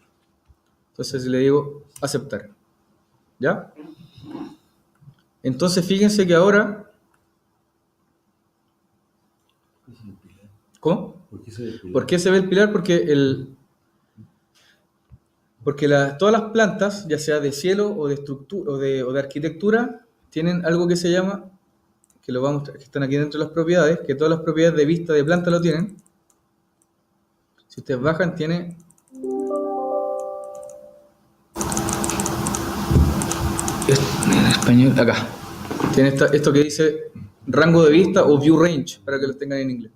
Entonces le digo aceptar. ¿Ya? Entonces fíjense que ahora... ¿Cómo? ¿Por qué se ve el pilar? Porque todas las plantas, ya sea de cielo o de estructura o de arquitectura, tienen algo que se llama, que lo vamos a mostrar, que están aquí dentro de las propiedades, que todas las propiedades de vista de planta lo tienen. Si ustedes bajan, tiene en español, acá tiene esto que dice rango de vista o view range, para que lo tengan en inglés.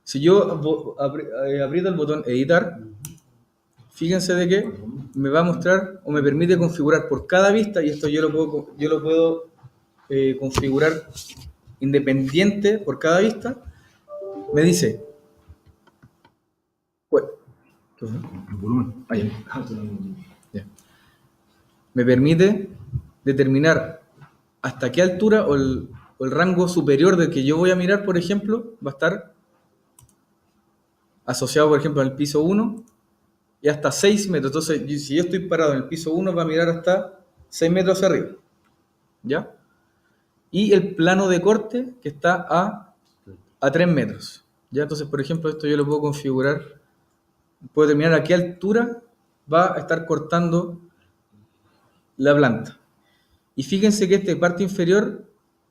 Si yo aprieto el botón editar, fíjense de que me va a mostrar o me permite configurar por cada vista, y esto yo lo puedo configurar independiente por cada vista. Me dice, bueno, me permite determinar hasta qué altura o el rango superior del que yo voy a mirar, por ejemplo, va a estar asociado, por ejemplo, al piso 1 y hasta 6 metros. Entonces, si yo estoy parado en el piso 1, va a mirar hasta 6 metros hacia arriba. ¿Ya? Y el plano de corte que está a 3 metros. ¿Ya? Entonces, por ejemplo, esto yo lo puedo configurar. Puedo determinar a qué altura va a estar cortando la planta. Y fíjense que esta parte inferior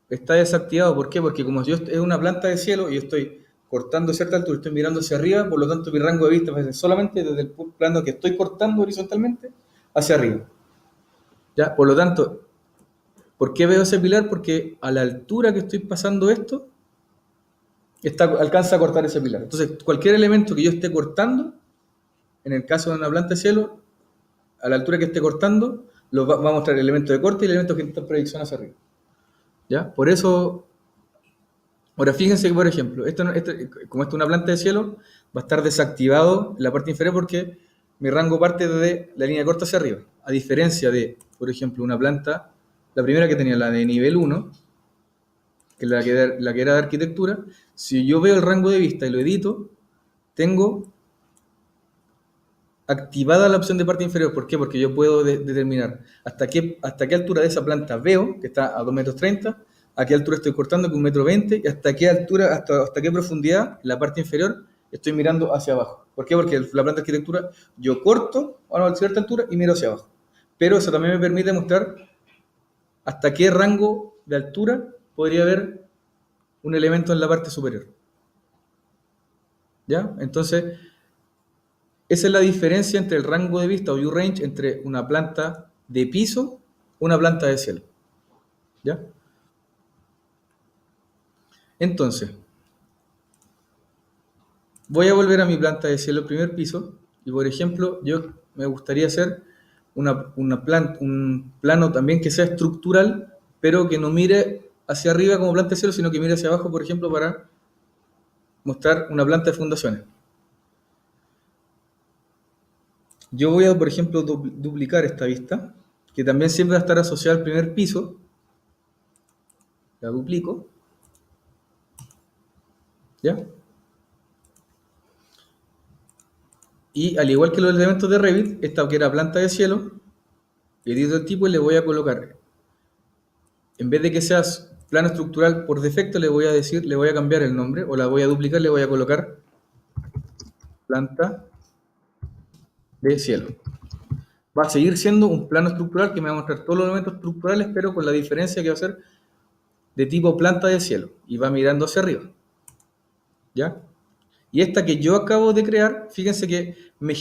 está desactivado. ¿Por qué? Porque como yo es una planta de cielo y yo estoy cortando a cierta altura, estoy mirando hacia arriba, por lo tanto mi rango de vista va a ser solamente desde el plano que estoy cortando horizontalmente hacia arriba. ¿Ya? Por lo tanto, ¿por qué veo ese pilar? Porque a la altura que estoy pasando esto, alcanza a cortar ese pilar. Entonces, cualquier elemento que yo esté cortando, en el caso de una planta de cielo, a la altura que esté cortando, va a mostrar el elemento de corte y el elemento que está en proyección hacia arriba. ¿Ya? Por eso, ahora fíjense que, por ejemplo, como esto es una planta de cielo, va a estar desactivado en la parte inferior porque mi rango parte desde la línea de corte hacia arriba. A diferencia de, por ejemplo, una planta, la primera que tenía, la de nivel 1, que es la que era de arquitectura, si yo veo el rango de vista y lo edito, tengo activada la opción de parte inferior. ¿Por qué? Porque yo puedo determinar hasta qué altura de esa planta veo, que está a 2,30 metros, a qué altura estoy cortando, que 1,20 metros, y hasta qué altura, hasta qué profundidad, en la parte inferior, estoy mirando hacia abajo. ¿Por qué? Porque la planta de arquitectura, yo corto a una cierta altura y miro hacia abajo. Pero eso también me permite mostrar hasta qué rango de altura podría haber un elemento en la parte superior. ¿Ya? Entonces, esa es la diferencia entre el rango de vista o view range entre una planta de piso y una planta de cielo. ¿Ya? Entonces, voy a volver a mi planta de cielo primer piso y, por ejemplo, yo me gustaría hacer un plano también que sea estructural, pero que no mire hacia arriba como planta de cielo, sino que mire hacia abajo, por ejemplo, para mostrar una planta de fundaciones. Yo voy a, por ejemplo, duplicar esta vista, que también siempre va a estar asociada al primer piso. La duplico. ¿Ya? Y al igual que los elementos de Revit, esta que era planta de cielo, edito el tipo y le voy a colocar, en vez de que sea plano estructural por defecto, le voy a decir, le voy a cambiar el nombre, o la voy a duplicar, le voy a colocar planta de cielo. Va a seguir siendo un plano estructural que me va a mostrar todos los elementos estructurales, pero con la diferencia que va a ser de tipo planta de cielo, y va mirando hacia arriba. ¿Ya? Y esta que yo acabo de crear, fíjense que me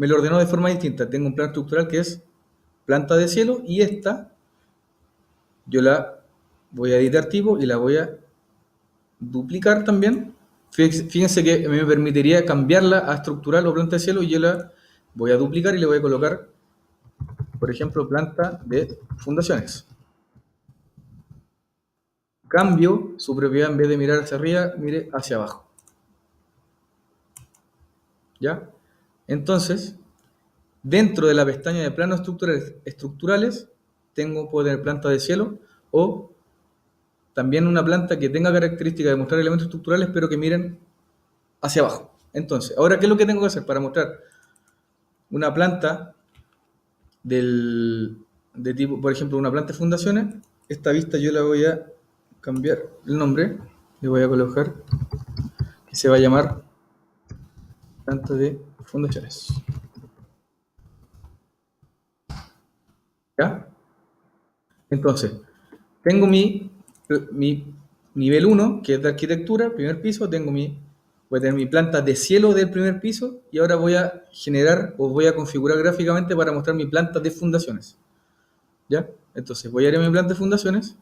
lo ordenó de forma distinta. Tengo un plano estructural que es planta de cielo, y esta yo la voy a editar tipo y la voy a duplicar también. Fíjense que me permitiría cambiarla a estructural o planta de cielo, y yo la voy a duplicar y le voy a colocar, por ejemplo, planta de fundaciones. Cambio su propiedad, en vez de mirar hacia arriba, mire hacia abajo. ¿Ya? Entonces, dentro de la pestaña de planos estructurales puedo tener planta de cielo, o también una planta que tenga características de mostrar elementos estructurales, pero que miren hacia abajo. Entonces, ahora, ¿qué es lo que tengo que hacer para mostrar una planta de tipo, por ejemplo, una planta de fundaciones? Esta vista yo la voy a cambiar el nombre, le voy a colocar que se va a llamar planta de fundaciones. ¿Ya? Entonces, tengo mi nivel 1, que es de arquitectura, primer piso, voy a tener mi planta de cielo del primer piso, y ahora voy a generar o voy a configurar gráficamente para mostrar mi planta de fundaciones. ¿Ya? Entonces, voy a ir a mi planta de fundaciones.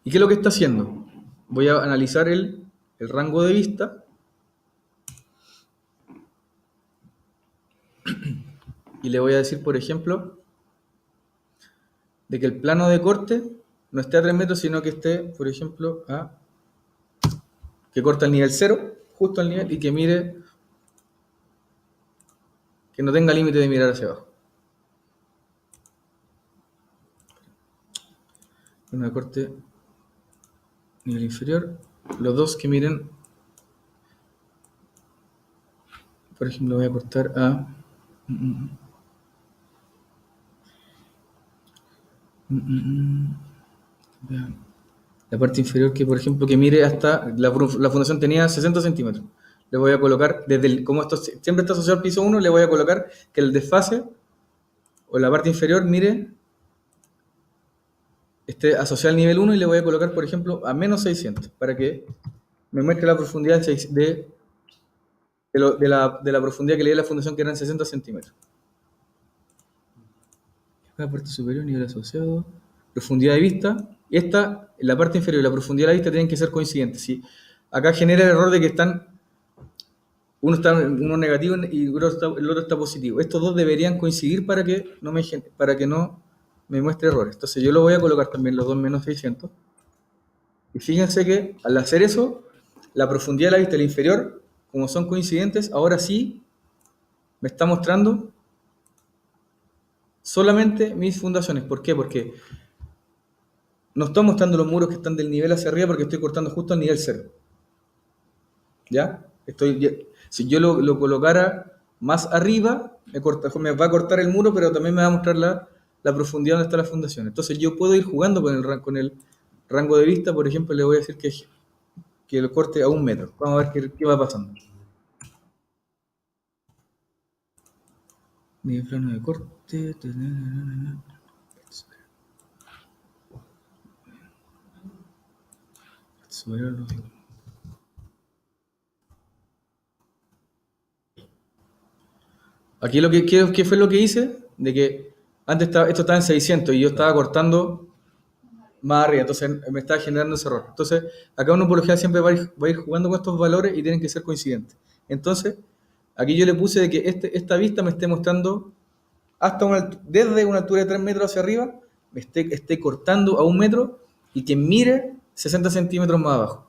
¿Y qué es lo que está haciendo? Voy a analizar el rango de vista. Y le voy a decir, por ejemplo, de que el plano de corte no esté a 3 metros, sino que esté, por ejemplo, que corta el nivel 0, justo al nivel, y que mire, que no tenga límite de mirar hacia abajo. Plano de corte, nivel inferior, los dos que miren, por ejemplo, voy a cortar a... La parte inferior, que por ejemplo que mire hasta la fundación tenía 60 centímetros. Le voy a colocar, como esto siempre está asociado al piso 1, le voy a colocar que el desfase o la parte inferior esté asociado al nivel 1, y le voy a colocar, por ejemplo, a menos 600 para que me muestre la profundidad de la profundidad que le di a la fundación, que eran 60 centímetros. La parte superior, nivel asociado, profundidad de vista. Y la parte inferior y la profundidad de la vista tienen que ser coincidentes. ¿Sí? Acá genera el error de que uno negativo y el otro está positivo. Estos dos deberían coincidir para que no me muestre errores. Entonces yo lo voy a colocar también los dos menos 600. Y fíjense que al hacer eso, la profundidad de la vista y la inferior, como son coincidentes, ahora sí me está mostrando solamente mis fundaciones. ¿Por qué? Porque no estoy mostrando los muros que están del nivel hacia arriba, porque estoy cortando justo al nivel 0. ¿Ya? Si yo lo colocara más arriba, me va a cortar el muro, pero también me va a mostrar la profundidad donde está la fundación. Entonces yo puedo ir jugando con el rango de vista. Por ejemplo, le voy a decir que lo corte a 1 metro. Vamos a ver qué va pasando. Nivel plano de corte. Aquí ¿qué fue lo que hice? De que antes esto estaba en 600 y yo estaba cortando más arriba, entonces me estaba generando ese error. Entonces, acá uno por lo general siempre va a ir jugando con estos valores y tienen que ser coincidentes. Entonces, aquí yo le puse de que esta vista me esté mostrando desde una altura de 3 metros hacia arriba, me esté cortando a 1 metro y que mire 60 centímetros más abajo.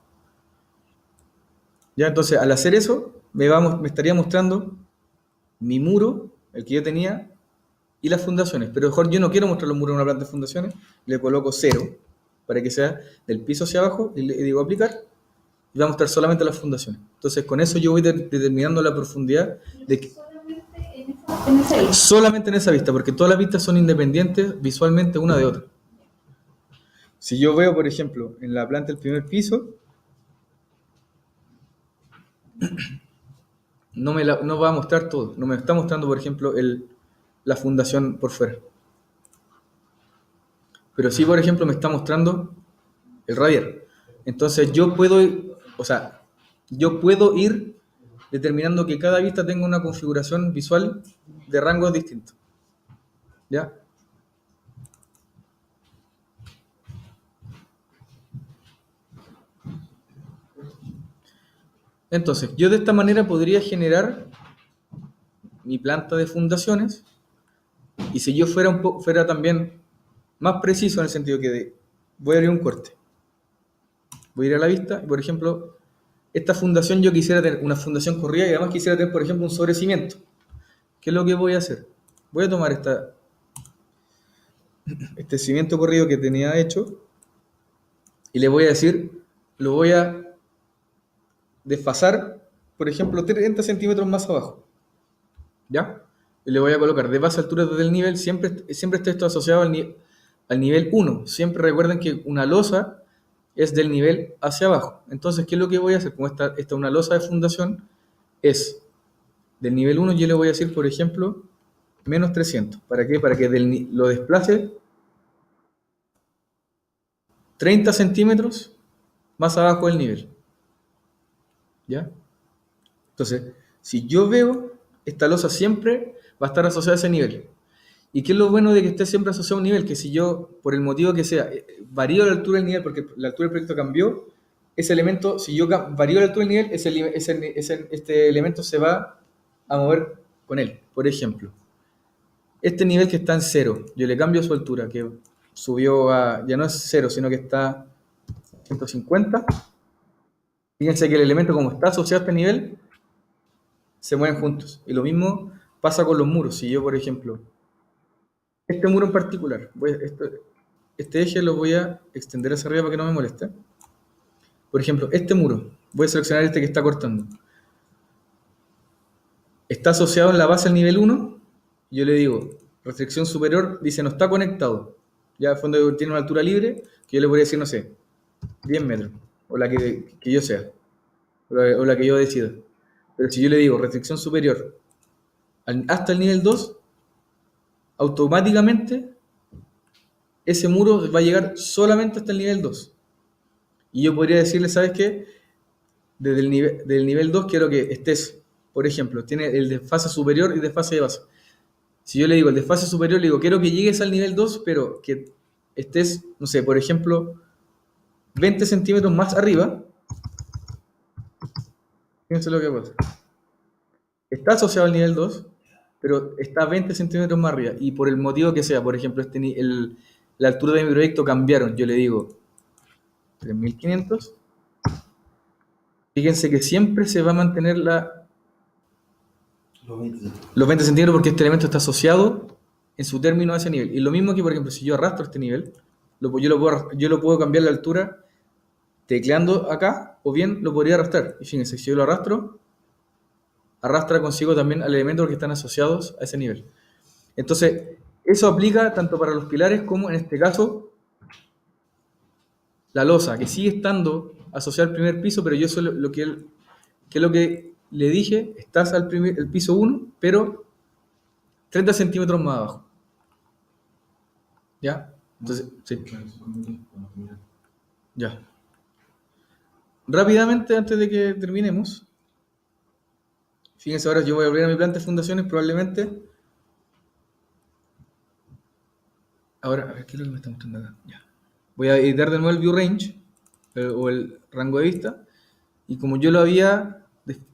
Ya, entonces, al hacer eso, me estaría mostrando mi muro, el que yo tenía, y las fundaciones. Pero mejor yo no quiero mostrar los muros en una planta de fundaciones, le coloco 0 para que sea del piso hacia abajo, y le digo aplicar, y va a mostrar solamente las fundaciones. Entonces, con eso yo voy determinando la profundidad de que, En esa lista. solamente en esa vista, porque todas las vistas son independientes visualmente una de otra. Si yo veo, por ejemplo, en la planta del primer piso, no va a mostrar todo. No me está mostrando, por ejemplo, la fundación por fuera. Pero sí, por ejemplo, me está mostrando el radier. Entonces yo puedo ir determinando que cada vista tenga una configuración visual de rangos distintos. ¿Ya? Entonces, yo de esta manera podría generar mi planta de fundaciones, y si yo fuera también más preciso en el sentido que voy a abrir un corte, voy a ir a la vista y, por ejemplo, esta fundación yo quisiera tener una fundación corrida y además quisiera tener, por ejemplo, un sobrecimiento. ¿Qué es lo que voy a hacer? Voy a tomar este cimiento corrido que tenía hecho y le voy a decir, lo voy a desfasar, por ejemplo, 30 centímetros más abajo. ¿Ya? Y le voy a colocar de base a altura desde el nivel, siempre está esto asociado al nivel 1. Siempre recuerden que una losa es del nivel hacia abajo. Entonces, ¿qué es lo que voy a hacer? Como esta una losa de fundación es del nivel 1, yo le voy a decir, por ejemplo, menos 300. ¿Para qué? Para que lo desplace 30 centímetros más abajo del nivel. ¿Ya? Entonces, si yo veo, esta losa siempre va a estar asociada a ese nivel. ¿Y qué es lo bueno de que esté siempre asociado a un nivel? Que si yo, por el motivo que sea, varío la altura del nivel, porque la altura del proyecto cambió, ese elemento, si yo varío la altura del nivel, este elemento se va a mover con él. Por ejemplo, este nivel que está en 0, yo le cambio su altura, que subió ya no es 0, sino que está a 150. Fíjense que el elemento, como está asociado a este nivel, se mueven juntos. Y lo mismo pasa con los muros. Si yo, por ejemplo, este muro en particular, este eje lo voy a extender hacia arriba para que no me moleste. Por ejemplo, este muro, voy a seleccionar este que está cortando. Está asociado en la base al nivel 1. Yo le digo, restricción superior, dice no está conectado. Ya a fondo tiene una altura libre, que yo le podría decir, no sé, 10 metros, o la que yo sea, o la que yo decida. Pero si yo le digo restricción superior hasta el nivel 2, automáticamente ese muro va a llegar solamente hasta el nivel 2. Y yo podría decirle, ¿sabes qué? Desde del nivel 2 quiero que estés, por ejemplo, tiene el desfase superior y desfase de base. Si yo le digo el desfase superior, le digo, quiero que llegues al nivel 2, pero que estés, no sé, por ejemplo, 20 centímetros más arriba. Fíjense lo que pasa. Está asociado al nivel 2, pero está 20 centímetros más arriba. Y por el motivo que sea, por ejemplo, la altura de mi proyecto cambiaron. Yo le digo 3500. Fíjense que siempre se va a mantener los 20 centímetros porque este elemento está asociado en su término a ese nivel. Y lo mismo que, por ejemplo, si yo arrastro este nivel, yo lo puedo cambiar la altura tecleando acá, o bien lo podría arrastrar. Y fíjense, si yo lo arrastra consigo también al elemento que están asociados a ese nivel. Entonces, eso aplica tanto para los pilares como, en este caso, la losa, que sigue estando asociada al primer piso, pero yo solo lo que le dije, estás el piso 1, pero 30 centímetros más abajo. ¿Ya? Entonces, sí. Ya. Rápidamente, antes de que terminemos, fíjense, ahora yo voy a volver a mi planta de fundaciones, probablemente. Ahora, a ver, ¿qué es lo que me está mostrando acá? Ya. Voy a editar de nuevo el view range, o el rango de vista, y como yo lo había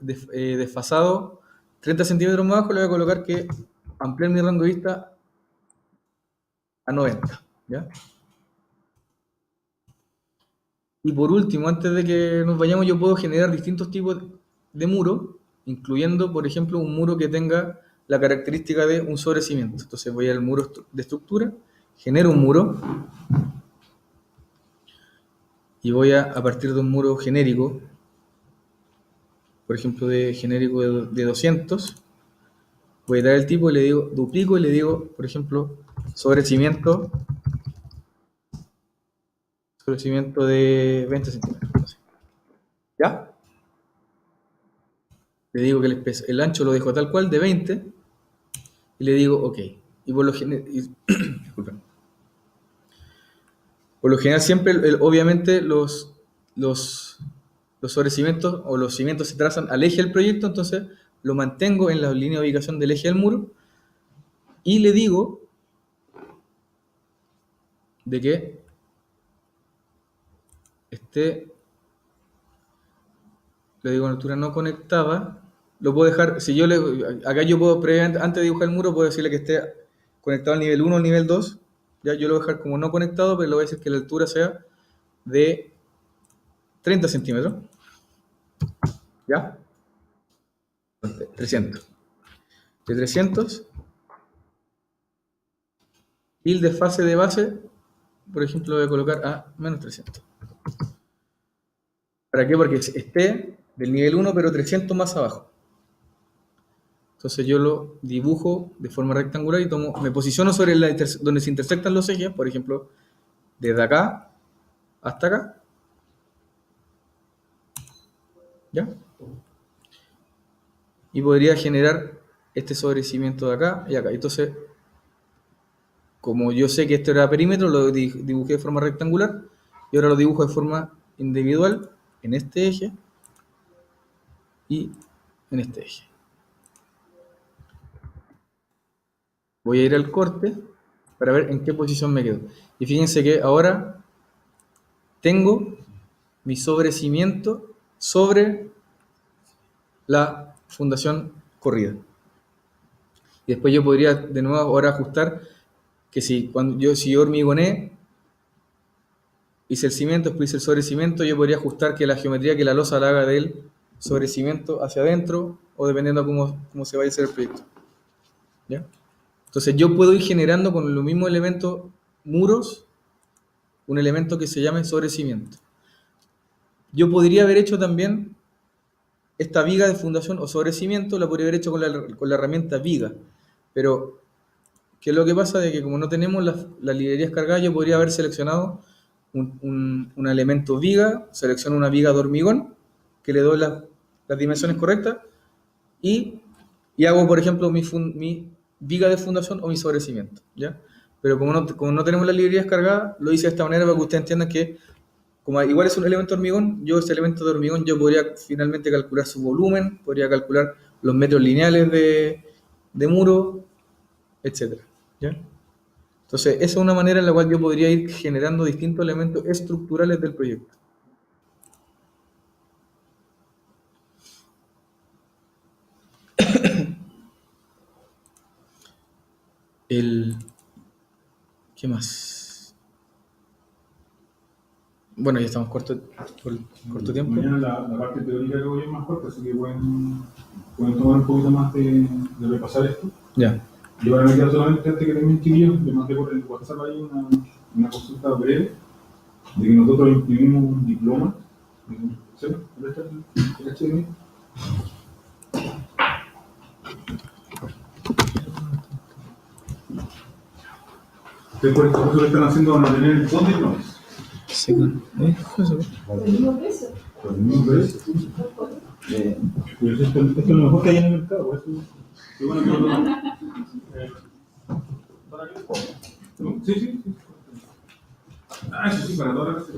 desfasado 30 centímetros más abajo, le voy a colocar que ampliar mi rango de vista a 90, ¿ya? Y por último, antes de que nos vayamos, yo puedo generar distintos tipos de muro, incluyendo, por ejemplo, un muro que tenga la característica de un sobrecimiento. Entonces voy al muro de estructura, genero un muro, y voy a partir de un muro genérico, por ejemplo, de genérico de 200, voy a dar el tipo y le digo, duplico y le digo, por ejemplo, sobrecimiento de 20 centímetros. ¿Ya? Le digo que el ancho lo dejo tal cual, de 20, y le digo OK. Y por lo general, disculpen. Por lo general siempre, obviamente, los sobrecimientos o los cimientos se trazan al eje del proyecto, entonces lo mantengo en la línea de ubicación del eje del muro y le digo de que le digo altura no conectada, lo puedo dejar, acá yo puedo previamente, antes de dibujar el muro, puedo decirle que esté conectado al nivel 1 o al nivel 2, ya yo lo voy a dejar como no conectado, pero le voy a decir que la altura sea de 30 centímetros, ¿ya? 300. De 300, y el desfase de base, por ejemplo, lo voy a colocar a menos 300. ¿Para qué? Porque esté del nivel 1, pero 300 más abajo. Entonces yo lo dibujo de forma rectangular y me posiciono sobre donde se intersectan los ejes, por ejemplo, desde acá hasta acá. ¿Ya? Y podría generar este sobrecimiento de acá y acá. Entonces, como yo sé que este era perímetro, lo dibujé de forma rectangular y ahora lo dibujo de forma individual en este eje y en este eje. Voy a ir al corte para ver en qué posición me quedo. Y fíjense que ahora tengo mi sobrecimiento sobre la fundación corrida. Y después yo podría de nuevo ahora ajustar que si yo hormigoné, hice el cimiento, después hice el sobrecimiento, yo podría ajustar que la geometría, que la losa la haga del sobrecimiento hacia adentro, o dependiendo de cómo se vaya a hacer el proyecto. ¿Ya? Entonces yo puedo ir generando con los mismos elementos muros, un elemento que se llame sobrecimiento. Yo podría haber hecho también esta viga de fundación o sobrecimiento, la podría haber hecho con la herramienta viga, pero ¿qué es lo que pasa? De que como no tenemos las librerías cargadas, yo podría haber seleccionado un elemento viga, selecciono una viga de hormigón, que le doy las dimensiones correctas, y hago, por ejemplo, mi viga de fundación o mi sobrecimiento, ¿ya? Pero como no tenemos las librerías cargadas, lo hice de esta manera para que ustedes entiendan que, como igual es un elemento de hormigón, ese elemento de hormigón yo podría finalmente calcular su volumen, podría calcular los metros lineales de muro, etc. ¿Ya? Entonces, esa es una manera en la cual yo podría ir generando distintos elementos estructurales del proyecto. ¿Qué más? Bueno, ya estamos corto tiempo. Mañana la parte teórica que voy es más corta, así que pueden tomar un poquito más de repasar esto. Ya. Yo ahora me quedo solamente antes que termine, chiquillos, le mandé por el WhatsApp ahí una consulta breve de que nosotros imprimimos un diploma. ¿Sí? ¿Dónde está el HDMI? Ustedes por este curso que están haciendo van a tener 2 diplomas. Sí, ¿Por el mismo precio? Por el mismo precio. Pues esto es lo mejor que hay en el mercado, por eso. Qué bueno que lo toman. ¿Para qué? Sí. Ah, sí, para toda la clase.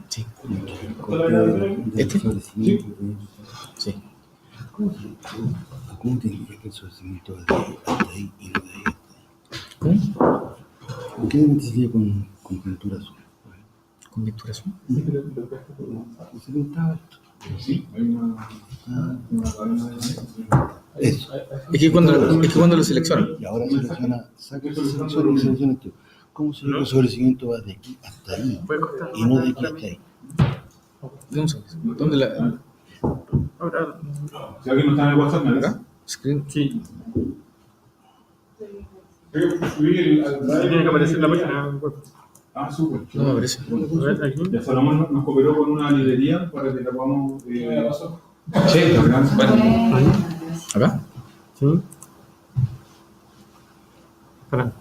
Sí. ¿Este? Sí. ¿Cómo te diría que el sobrecimiento va de hasta ahí y lo de ahí hasta ahí? ¿Cómo? ¿Por qué no sería con pintura azul? ¿Con pintura azul? ¿Se pintaba esto? Sí, hay una Eso. Es que cuando lo seleccionan. Y ahora selecciona, saca esa selección y selecciona esto. ¿Cómo se ve que el sobrecimiento va de aquí hasta ahí? Y no de aquí hasta ahí. ¿Dónde la...? Ahora, Si alguien no está en el WhatsApp, me avisa. ¿Acá? Screen. sí, Subí el al drive. tiene que aparecer la página web. Ah, súper. No me aparece. A ver, aquí. Ya Salomón nos cooperó con una librería para que la podamos. Sí, Bueno, ¿acá? Sí. Espera.